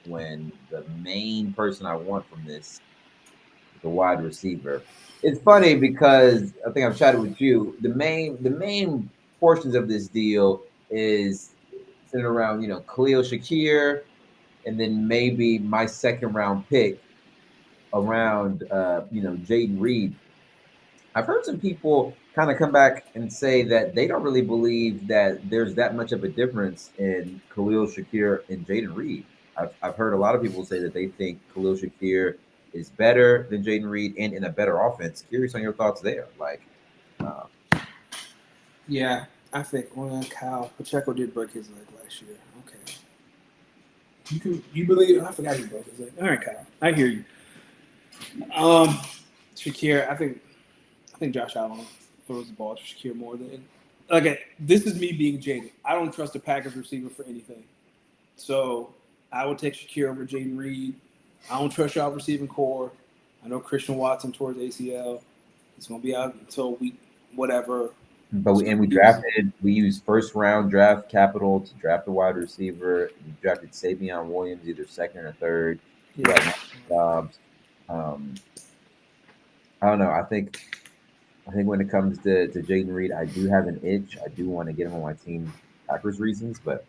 S2: When the main person I want from this is the wide receiver. It's funny because I think I've chatted with you. The main portions of this deal is centered around Khalil Shakir, and then maybe my second round pick around Jaden Reed. I've heard some people kind of come back and say that they don't really believe that there's that much of a difference in Khalil Shakir and Jaden Reed. I've heard a lot of people say that they think Khalil Shakir is better than Jaden Reed and in a better offense. Curious on your thoughts there.
S1: Yeah, I think Kyle Pacheco did break his leg last year. Okay. You believe? I forgot he broke his leg. All right, Kyle. I hear you. Shakir, I think Josh Allen throws the ball to Shakir more than this is me being jaded. I don't trust a Packers receiver for anything. So I would take Shakir over Jaden Reed. I don't trust y'all receiving core. I know Christian Watson towards ACL. He's gonna be out until week whatever.
S2: But we used first round draft capital to draft a wide receiver. We drafted Savion Williams either second or third.
S1: Yeah.
S2: Jobs. I don't know. I think when it comes to Jaden Reed, I do have an itch. I do want to get him on my team, Packers reasons, but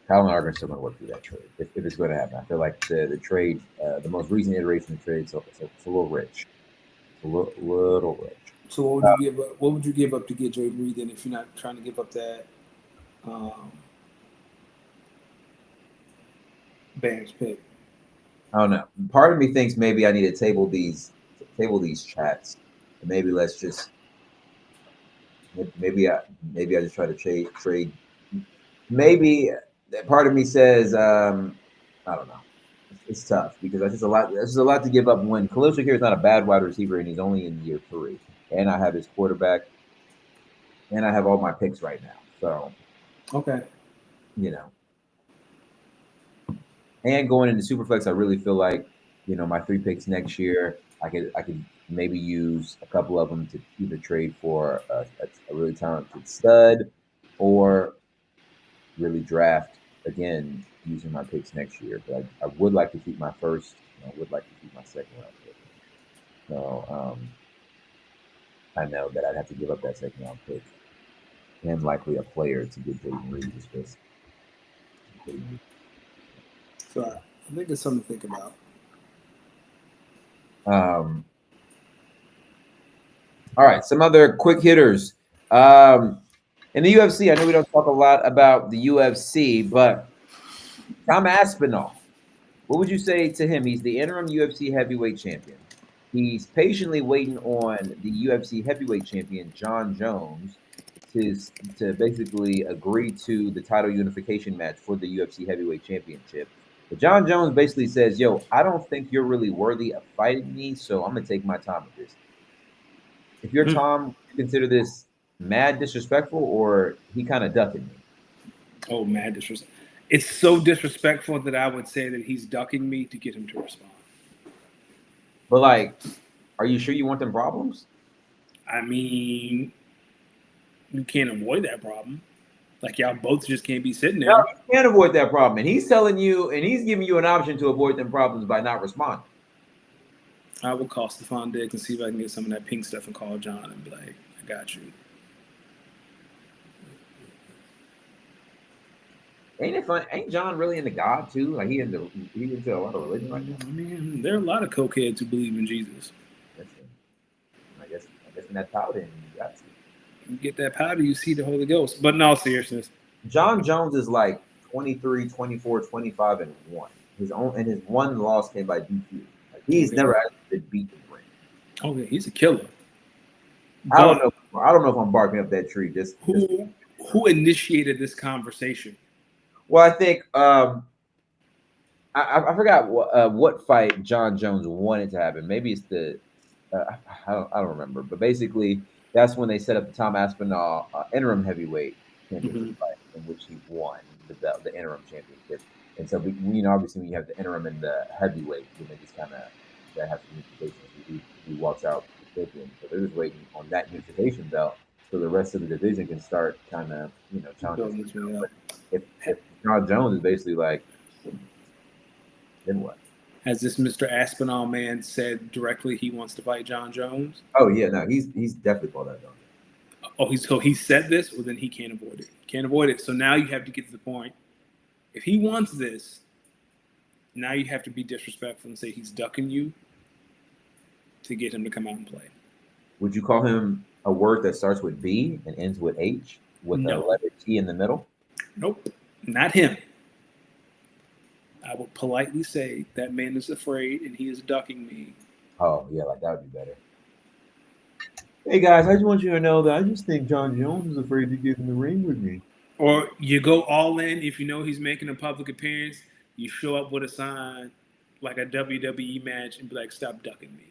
S2: Kyle and I are still going to work through that trade if it's going to happen. I feel like the trade, the most recent iteration of the trade, so it's a little rich. It's a little rich.
S1: So what would you give up? What would you give up to get Jaden Reed then if you're not trying to give up that Bam's pick?
S2: I don't know. Part of me thinks maybe I need to table these chats, and maybe let's just maybe I just try to trade. Maybe part of me says I don't know. It's tough because that's just a lot. That's just a lot to give up. When Khalil Shakir is not a bad wide receiver and he's only in year 3, and I have his quarterback, and I have all my picks right now. So
S1: okay,
S2: and going into Superflex, I really feel like my 3 picks next year, I could maybe use a couple of them to either trade for a really talented stud or really draft again using my picks next year. But I would like to keep my first. And I would like to keep my second round pick. So I know that I'd have to give up that second round pick and likely a player to get Jaden Reed just
S1: so I think it's something to think about.
S2: All right, some other quick hitters. In the UFC, I know we don't talk a lot about the UFC, but Tom Aspinall, what would you say to him? He's the interim UFC heavyweight champion. He's patiently waiting on the UFC heavyweight champion, John Jones, to basically agree to the title unification match for the UFC heavyweight championship. But John Jones basically says, yo, I don't think you're really worthy of fighting me, so I'm going to take my time with this. If you're Tom, you consider this mad disrespectful or he kind of ducking me?
S1: Oh, mad disrespect. It's so disrespectful that I would say that he's ducking me to get him to respond.
S2: But, like, are you sure you want them problems?
S1: I mean, you can't avoid that problem. Like, y'all both just can't be sitting there.
S2: No, you can't avoid that problem. And he's telling you, and he's giving you an option to avoid them problems by not responding.
S1: I will call Stefon Diggs and see if I can get some of that pink stuff and call John and be like, I got you.
S2: Ain't it fun? Ain't John really into God too? Like he into a lot of religion right now.
S1: I mean, there are a lot of cokeheads who believe in Jesus.
S2: I guess in that powder, you got to.
S1: You get that powder, you see the Holy Ghost. But in all seriousness,
S2: John Jones is like 23, 24, 25, and 1. His one loss came by DQ. Like, he's never actually been beat in the ring.
S1: Okay, he's a killer.
S2: I don't know if I'm barking up that tree.
S1: Who initiated this conversation?
S2: Well, I think I forgot what fight John Jones wanted to happen. Maybe it's the I don't remember, but basically that's when they set up the Tom Aspinall interim heavyweight championship fight in which he won the interim championship. And so obviously when you have the interim and the heavyweight, they just kind of that has unification. He walks out the champion, so they're just waiting on that unification belt so the rest of the division can start kind of challenging. If John Jones is basically like, then what?
S1: Has this Mr. Aspinall man said directly he wants to fight John Jones?
S2: Oh yeah, no, he's definitely called that John.
S1: Oh, he said this. Well, then he can't avoid it. Can't avoid it. So now you have to get to the point. If he wants this, now you have to be disrespectful and say he's ducking you to get him to come out and play.
S2: Would you call him a word that starts with B and ends with H with a letter T in the middle?
S1: Nope, not him. I would politely say that man is afraid and he is ducking me.
S2: Oh, yeah, like that would be better. Hey, guys, I just want you to know that I just think John Jones is afraid to get in the ring with me.
S1: Or you go all in if you know he's making a public appearance. You show up with a sign like a WWE match and be like, stop ducking me.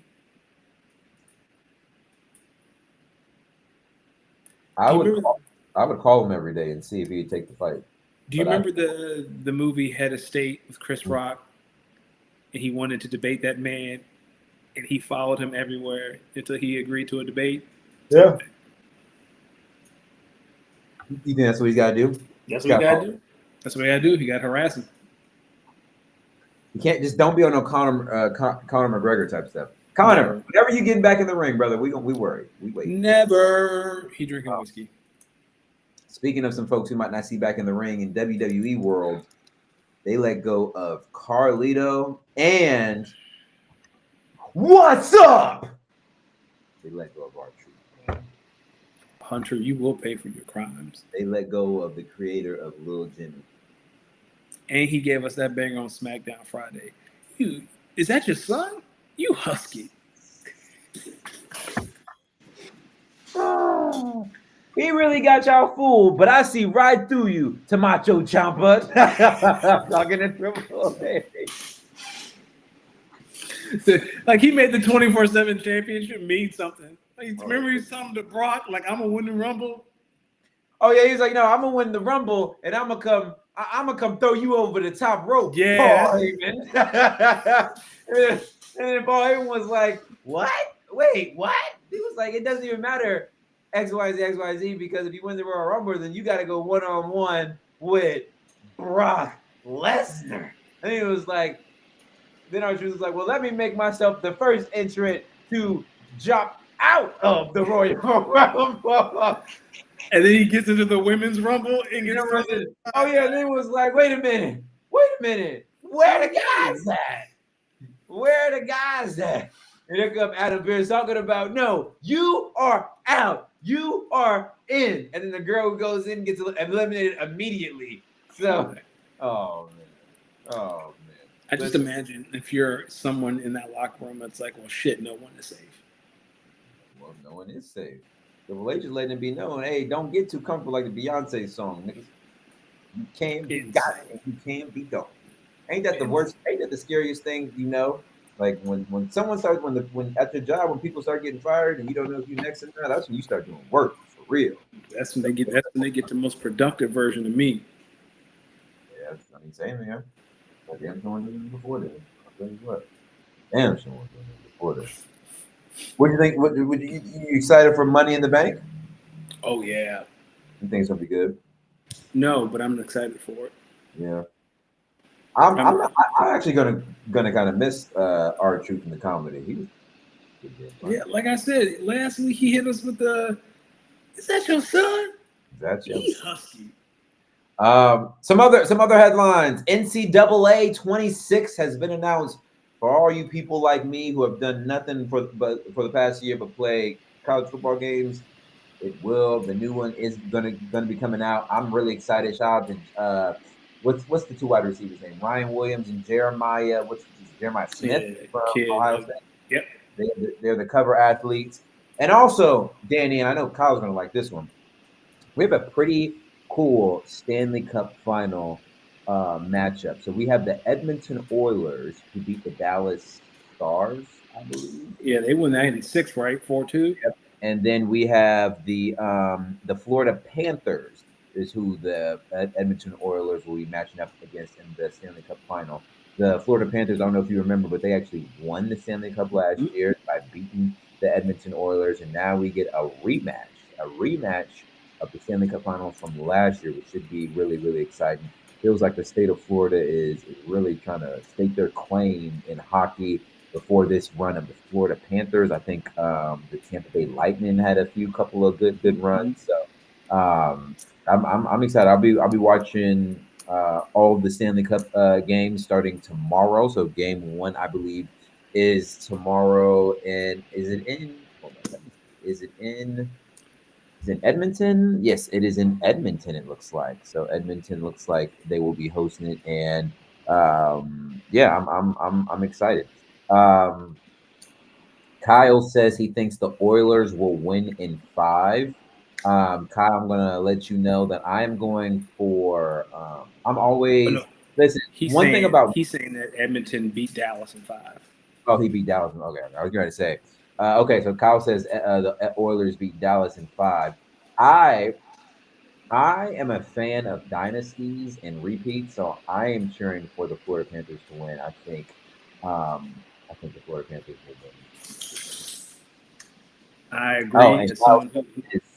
S2: I would call him every day and see if he'd take the fight.
S1: Do you remember the movie Head of State with Chris Rock? And he wanted to debate that man, and he followed him everywhere until he agreed to a debate?
S2: Yeah. You think that's what he's got to do?
S1: That's what he got to do. That's what he got to do. He got to harass him.
S2: You can't don't be on no Conor McGregor type stuff. Conor, whenever you get back in the ring, brother, we worry. We wait.
S1: Never. He drinking whiskey.
S2: Speaking of some folks who might not see back in the ring in WWE world, they let go of Carlito and What's Up? They let go of R-Truth.
S1: Hunter, you will pay for your crimes.
S2: They let go of the creator of Lil Jimmy.
S1: And he gave us that banger on SmackDown Friday. Is that your son? You husky.
S2: He really got y'all fooled, but I see right through you, Tomato Ciampa. Talking in Triple H.
S1: Like he made the 24/7 championship mean something. Like, remember he was telling to Brock, like, I'm gonna win the Rumble.
S2: Oh yeah, he's like, no, I'm gonna win the Rumble, and I'm gonna come throw you over the top rope.
S1: Yeah.
S2: Paul Heyman. and then Paul Heyman was like, what? Wait, what? He was like, it doesn't even matter XYZ, because if you win the Royal Rumble, then you got to go one-on-one with Brock Lesnar. And he was like, then R-Truth was like, well, let me make myself the first entrant to drop out of the Royal Rumble.
S1: And then he gets into the women's Rumble and gets
S2: oh yeah, and then it was like, wait a minute, where the guys at? Where the guys at? And here come Adam Pearce talking about, no, you are out, you are in, and then the girl who goes in gets eliminated immediately. So, oh man.
S1: I just imagine if you're someone in that locker room, it's like, well, shit, no one is safe.
S2: Well, no one is safe. Triple H is letting it be known, hey, don't get too comfortable like the Beyonce song, niggas. You can't be got it. You can't be gone. Ain't that the worst? Ain't that the scariest thing, you know? Like when someone starts when at your job, when people start getting fired and you don't know if you're next or not, that's when you start doing work for real.
S1: That's when they get the most productive version of me.
S2: Yeah, I mean, same here. But damn, someone did it before this. I'll tell you what. Damn, someone did it before this. What do you think? What you excited for Money in the Bank?
S1: Oh yeah.
S2: You think it's gonna be good?
S1: No, but I'm excited for it.
S2: Yeah. I'm actually gonna kind of miss R-Truth in the comedy. He was
S1: yeah, like I said last week, he hit us with the, "Is that your son?"
S2: That's your
S1: husky.
S2: Some other headlines. NCAA 26 has been announced for all you people like me who have done nothing for the past year but play college football games. It will. The new one is gonna be coming out. I'm really excited. Shout out to what's the two wide receivers name? Ryan Williams and Jeremiah. Jeremiah Smith from Ohio State?
S1: Yep.
S2: They're the cover athletes. And also, Danny, and I know Kyle's gonna like this one. We have a pretty cool Stanley Cup final matchup. So we have the Edmonton Oilers who beat the Dallas Stars, I believe.
S1: Yeah, they won that in 6, right? 4-2.
S2: Yep. And then we have the Florida Panthers is who the Edmonton Oilers will be matching up against in the Stanley Cup final. The Florida Panthers, I don't know if you remember, but they actually won the Stanley Cup last year by beating the Edmonton Oilers, and now we get a rematch of the Stanley Cup final from last year, which should be really, really exciting. Feels like the state of Florida is really trying to stake their claim in hockey before this run of the Florida Panthers. I think the Tampa Bay Lightning had a couple of good runs. So I'm excited. I'll be watching all of the Stanley Cup games starting tomorrow. So game 1, I believe, is tomorrow. And is it in Edmonton? Yes, it is in Edmonton, it looks like. So Edmonton looks like they will be hosting it, and yeah, I'm excited. Kyle says he thinks the Oilers will win in 5. Kyle, I'm gonna let you know that I am going for. I'm always listen.
S1: He's saying that Edmonton beat Dallas in 5.
S2: Oh, he beat Dallas. Okay, I was going to say. Okay, so Kyle says the Oilers beat Dallas in 5. I am a fan of dynasties and repeats, so I am cheering for the Florida Panthers to win. I think the Florida Panthers will win.
S1: I agree. Oh,
S2: and it's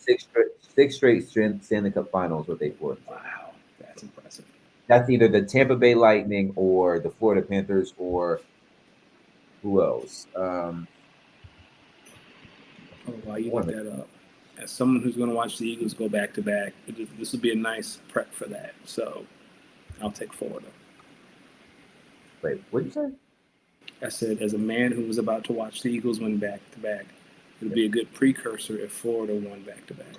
S2: 6 straight Stanley Cup Finals with a Florida.
S1: Wow, that's impressive.
S2: That's either the Tampa Bay Lightning or the Florida Panthers or who else?
S1: While you look that up, as someone who's going to watch the Eagles go back to back, this would be a nice prep for that. So I'll take Florida.
S2: Wait, what did you say?
S1: I said, as a man who was about to watch the Eagles win back to back, it would be a good precursor if Florida won back to back.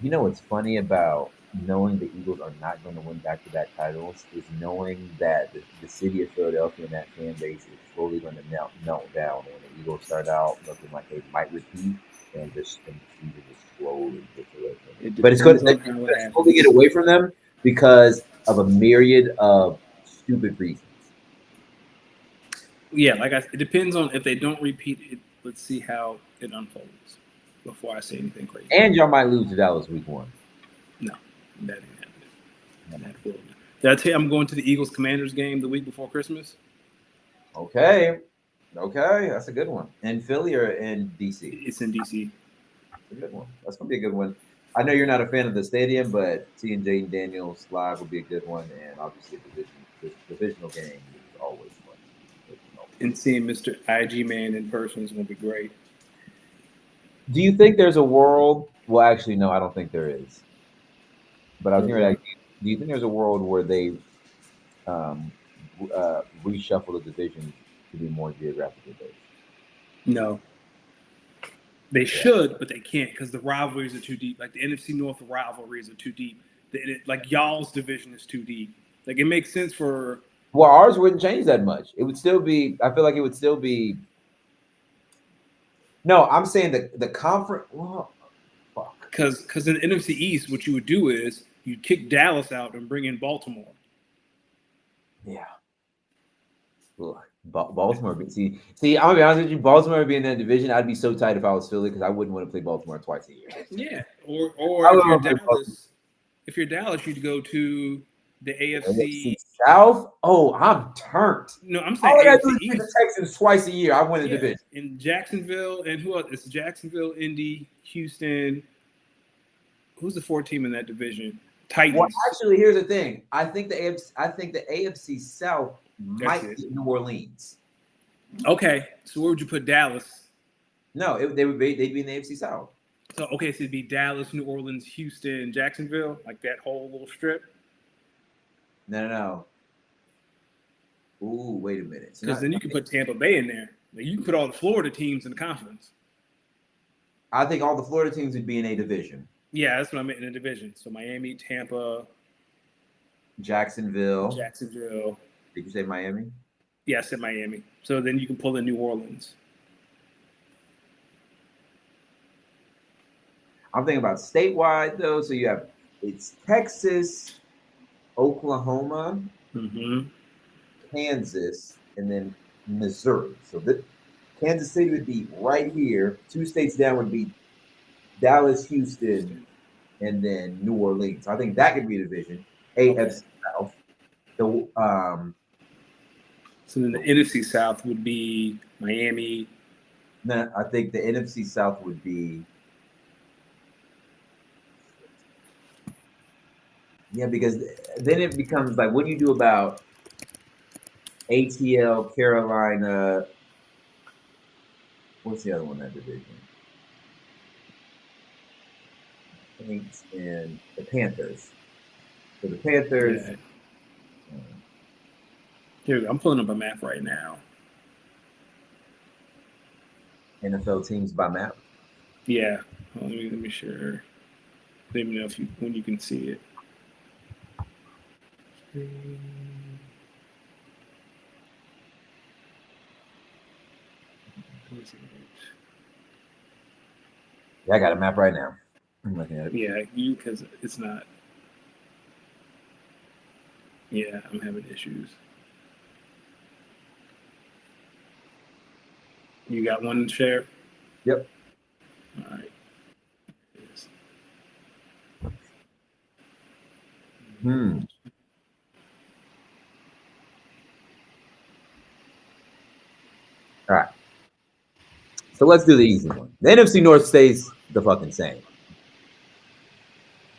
S2: You know what's funny about knowing the Eagles are not going to win back-to-back titles is knowing that the city of Philadelphia and that fan base is slowly going to melt down when the Eagles start out looking like they might repeat and the season just slowly gets away from them.
S1: It
S2: But it's going
S1: depends on how it
S2: to slowly get
S1: happens.
S2: away from them because of a myriad of stupid reasons.
S1: Yeah, like it depends on if they don't repeat it. Let's see how it unfolds before I say anything crazy.
S2: And y'all might lose to Dallas week 1.
S1: No, that ain't happening. That will not. Did I tell you I'm going to the Eagles Commanders game the week before Christmas?
S2: Okay, that's a good one. In Philly or in DC?
S1: It's in DC.
S2: That's a good one. That's gonna be a good one. I know you're not a fan of the stadium, but seeing Jaden Daniels live will be a good one, and obviously the divisional game is always fun.
S1: And seeing Mr. IG Man in person is going to be great.
S2: Do you think there's a world? Well, actually, no, I don't think there is. But I was going to ask you, do you think there's a world where they reshuffle the divisions to be more geographically based?
S1: No. They should, but they can't because the rivalries are too deep. Like the NFC North rivalries are too deep. Like y'all's division is too deep. Like it makes sense for.
S2: Well, ours wouldn't change that much. It would still be. I feel like it would still be. No, I'm saying the conference. Well, fuck.
S1: Because in the NFC East, what you would do is you'd kick Dallas out and bring in Baltimore.
S2: Yeah. Ugh. Baltimore. See, I'm gonna be honest with you. Baltimore would be in that division. I'd be so tight if I was Philly because I wouldn't want to play Baltimore twice a year.
S1: Yeah, or if you're Dallas, you'd go to the AFC
S2: South. Oh, I'm turned.
S1: No, I'm saying
S2: all I gotta
S1: AFC
S2: do is play the
S1: East.
S2: Texans twice a year. I win the division.
S1: In Jacksonville, and who else? It's Jacksonville, Indy, Houston. Who's the 4th team in that division? Titans.
S2: Well, actually, here's the thing. I think the AFC South might be New Orleans.
S1: Okay, so where would you put Dallas?
S2: No, they'd be in the AFC South.
S1: So so it'd be Dallas, New Orleans, Houston, Jacksonville, like that whole little strip.
S2: No. Ooh, wait a minute.
S1: Because then you can put Tampa Bay in there. Like you can put all the Florida teams in the conference.
S2: I think all the Florida teams would be in a division.
S1: Yeah, that's what I meant in a division. So Miami, Tampa,
S2: Jacksonville.
S1: Did
S2: you say Miami?
S1: Yeah, I said Miami. So then you can pull in New Orleans.
S2: I'm thinking about statewide though. So it's Texas, Oklahoma, Kansas, and then Missouri. So Kansas City would be right here. 2 states down would be Dallas, Houston, and then New Orleans. I think that could be a division. AFC South. So
S1: then the NFC South would be Miami.
S2: No, I think the NFC South would be. Yeah, because then it becomes like, what do you do about ATL, Carolina? What's the other one in that division? Saints and the Panthers. So the Panthers.
S1: Yeah. Here, I'm pulling up a map right now.
S2: NFL teams by map.
S1: Yeah, let me sure. Let me know when you can see it.
S2: Yeah, I got a map right now. I'm looking at it.
S1: Yeah, because it's not. Yeah, I'm having issues. You got one to share?
S2: Yep.
S1: All right.
S2: All right. So let's do the easy one. The NFC North stays the fucking same.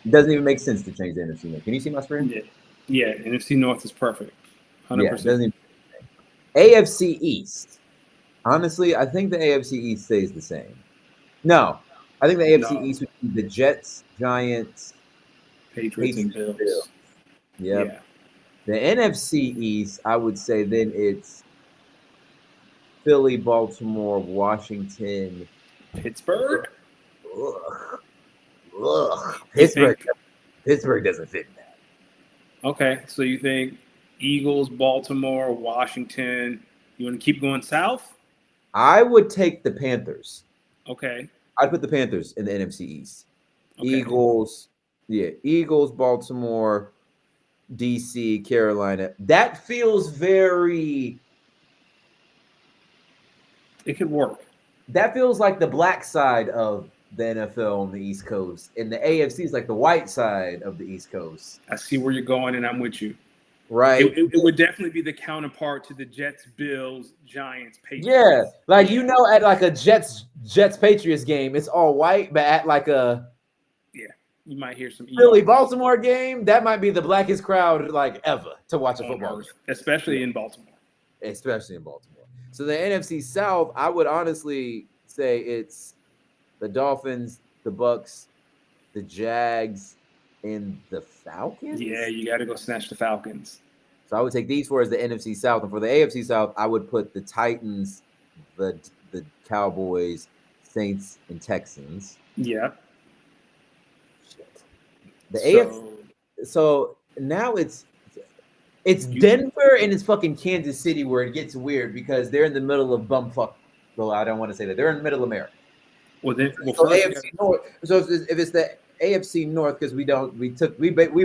S2: It doesn't even make sense to change the NFC North. Can you see my screen?
S1: Yeah. NFC North is perfect. 100%.
S2: Yeah, it doesn't even AFC East. Honestly, I think the AFC East stays the same. No, I think the AFC East would be the Jets, Giants,
S1: Patriots and Bills.
S2: Yep. Yeah. The NFC East, I would say then it's Philly, Baltimore, Washington,
S1: Pittsburgh.
S2: Ugh, Pittsburgh doesn't fit in that.
S1: Okay, so you think Eagles, Baltimore, Washington. You want to keep going south?
S2: I would take the Panthers.
S1: Okay.
S2: I'd put the Panthers in the NFC East.
S1: Okay.
S2: Eagles, Baltimore, DC, Carolina. That feels very.
S1: It could work.
S2: That feels like the black side of the NFL on the East Coast, and the AFC is like the white side of the East Coast.
S1: I see where you're going, and I'm with you.
S2: Right?
S1: It would definitely be the counterpart to the Jets, Bills, Giants, Patriots.
S2: Yeah, like at like a Jets Patriots game, it's all white, but at like a
S1: you might hear some
S2: Philly Baltimore game, that might be the blackest crowd like ever to watch a football game,
S1: especially in Baltimore.
S2: So the NFC South, I would honestly say it's the Dolphins, the Bucks, the Jags, and the Falcons.
S1: Yeah, you got to go snatch the Falcons.
S2: So I would take these four as the NFC South, and for the AFC South, I would put the Titans, the Cowboys, Saints, and Texans.
S1: Yeah.
S2: The AFC. So now it's Denver and it's fucking Kansas City where it gets weird because they're in the middle of bumfuck. Well, I don't want to say that they're in Middle America.
S1: Well, then,
S2: so AFC North. So if it's the AFC North, because we've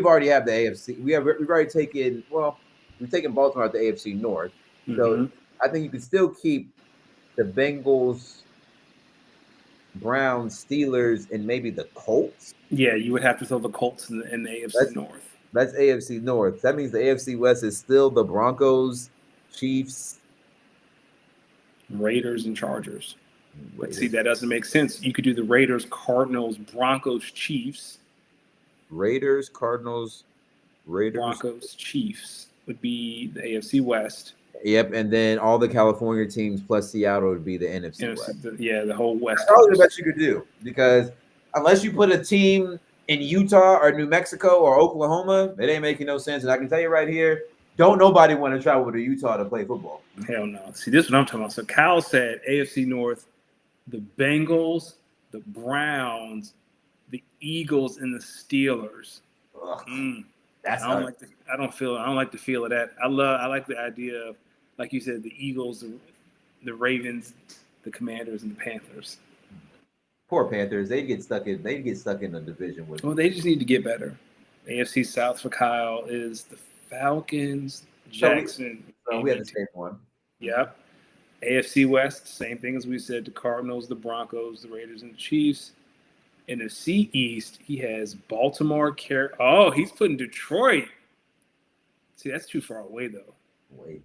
S2: already have the AFC. We've already taken. Well, we've taken Baltimore out the AFC North. So I think you can still keep the Bengals, Browns, Steelers, and maybe the Colts.
S1: Yeah, you would have to throw the Colts in the AFC North.
S2: That's AFC North. That means the AFC West is still the Broncos, Chiefs,
S1: Raiders, and Chargers. Let's see, that doesn't make sense. You could do the Raiders, Cardinals, Broncos, Chiefs.
S2: Raiders, Cardinals,
S1: Broncos, Chiefs would be the AFC West.
S2: Yep, and then all the California teams plus Seattle would be the NFC West.
S1: The whole West.
S2: That's probably the best you could do because unless you put a team in Utah or New Mexico or Oklahoma, it ain't making no sense. And I can tell you right here, don't nobody want to travel to Utah to play football.
S1: Hell no. See, this is what I'm talking about. So Kyle said AFC North, the Bengals, the Browns, the Eagles, and the Steelers.
S2: That's
S1: I don't like the feel of that. I like the idea of, like you said, the Eagles, the Ravens, the Commanders, and the Panthers.
S2: Poor Panthers. They get stuck in the division with.
S1: Well, they just need to get better. AFC South for Kyle is the Falcons, Jackson.
S2: So we have the same one.
S1: Yep. AFC West, same thing as we said, the Cardinals, the Broncos, the Raiders, and the Chiefs. NFC East, he has Baltimore. He's putting Detroit. See, that's too far away, though.
S2: Wait.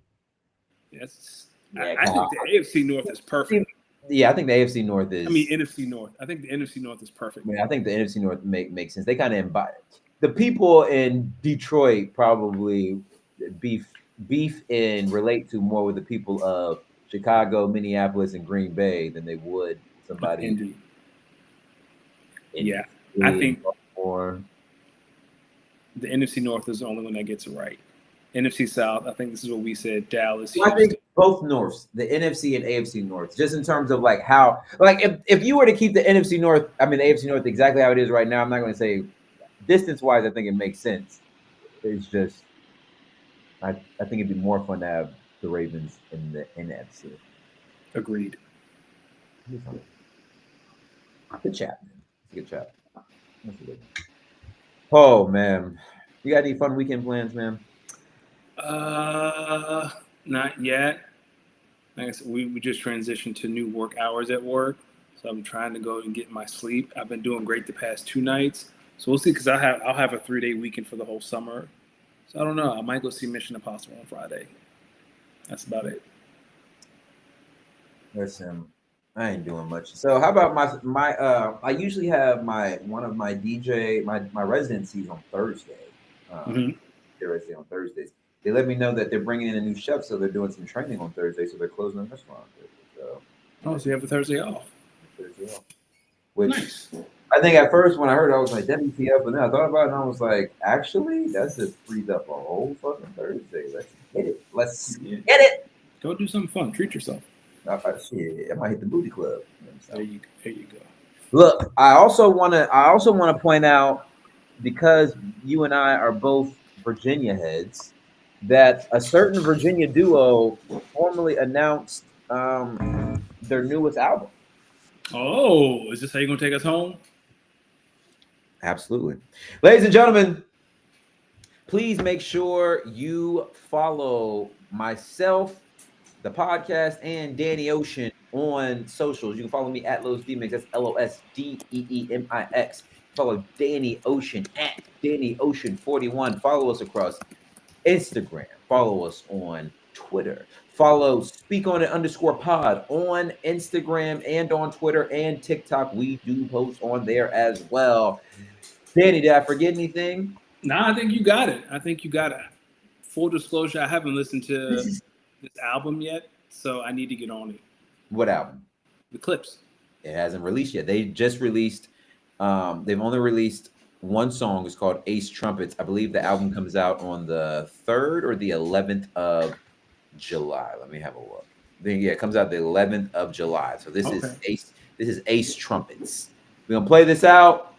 S1: Yes. I think the AFC North is perfect.
S2: Yeah, I think the AFC North is.
S1: NFC North. I think the NFC North is perfect.
S2: I think the NFC North makes sense. They kind of embody. The people in Detroit probably beef and relate to more with the people of Chicago, Minneapolis, and Green Bay than they would somebody.
S1: Indeed. I think
S2: the
S1: NFC North is the only one that gets it right. NFC South, I think this is what we said, Dallas.
S2: I think both Norths, the NFC and AFC North, just in terms of like how, like if you were to keep the NFC North, the AFC North exactly how it is right now, I'm not going to say distance-wise, I think it makes sense. It's just, I think it'd be more fun to have the Ravens in the NFC.
S1: Agreed.
S2: Good chat, man. Good chat. Oh, man. You got any fun weekend plans, man?
S1: Not yet. Like I said, we just transitioned to new work hours at work, so I'm trying to go and get my sleep. I've been doing great the past 2 nights, so we'll see. Because I'll have a 3-day weekend for the whole summer, so I don't know. I might go see Mission Impossible on Friday. That's about it.
S2: Listen, I ain't doing much. So how about my I usually have one of my DJ my residencies on Thursday. Thursday on Thursdays. They let me know that they're bringing in a new chef, so they're doing some training on Thursday, so they're closing the restaurant. So
S1: you have a Thursday off.
S2: Which
S1: nice.
S2: I think at first when I heard it, I was like, WTF, but then I thought about it and I was like, actually, that just frees up a whole fucking Thursday. Let's get it. Get it.
S1: Go do something fun. Treat yourself.
S2: Shit, I might hit the booty club.
S1: There you go.
S2: Look, I also want to point out, because you and I are both Virginia heads, that a certain Virginia duo formally announced their newest album.
S1: Oh, is this how you're gonna take us home?
S2: Absolutely. Ladies and gentlemen, please make sure you follow myself, the podcast, and Danny Ocean on socials. You can follow me at Los Demix. That's LOSDEEMIX. Follow Danny Ocean at Danny Ocean 41. Follow us across Instagram. Follow us on Twitter. Follow Speak On It _pod on Instagram and on Twitter and TikTok. We do post on there as well. Danny, did I forget anything?
S1: Nah, I think you got it. Full disclosure, I haven't listened to this album yet, so I need to get on it.
S2: What album?
S1: The Clips.
S2: It hasn't released yet. They just released. They've only released one song. It's called Ace Trumpets. I believe the album comes out on the 3rd or the 11th of July. Let me have a look. Then it comes out the 11th of July. So this is Ace. This is Ace Trumpets. We're gonna play this out.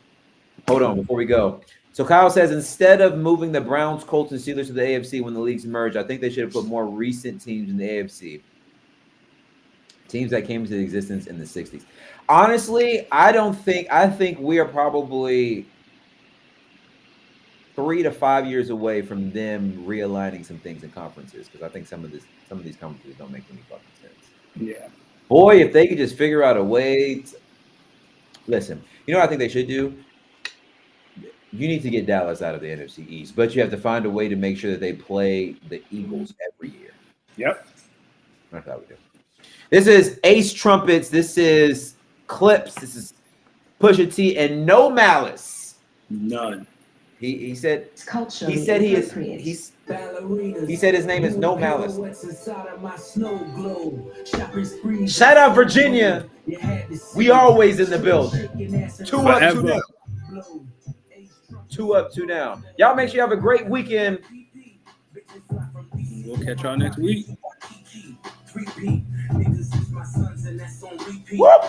S2: Hold on before we go. So Kyle says, instead of moving the Browns, Colts, and Steelers to the AFC when the leagues merge, I think they should have put more recent teams in the AFC. Teams that came into existence in the 60s. Honestly, I think we are probably 3 to 5 years away from them realigning some things in conferences, because I think some of these conferences don't make any fucking sense.
S1: Yeah.
S2: Boy, if they could just figure out a way to... Listen, you know what I think they should do? You need to get Dallas out of the NFC East, but you have to find a way to make sure that they play the Eagles every year.
S1: Yep.
S2: That's how we do. This is Ace Trumpets. This is Clips. This is Pusha T, and no malice.
S1: None.
S2: He said he said his name is No Malice. Shout out Virginia. We always in the building. 2 up, 2 down. 2 up, 2 down. Y'all make sure you have a great weekend.
S1: We'll catch y'all next week.
S2: Whoop.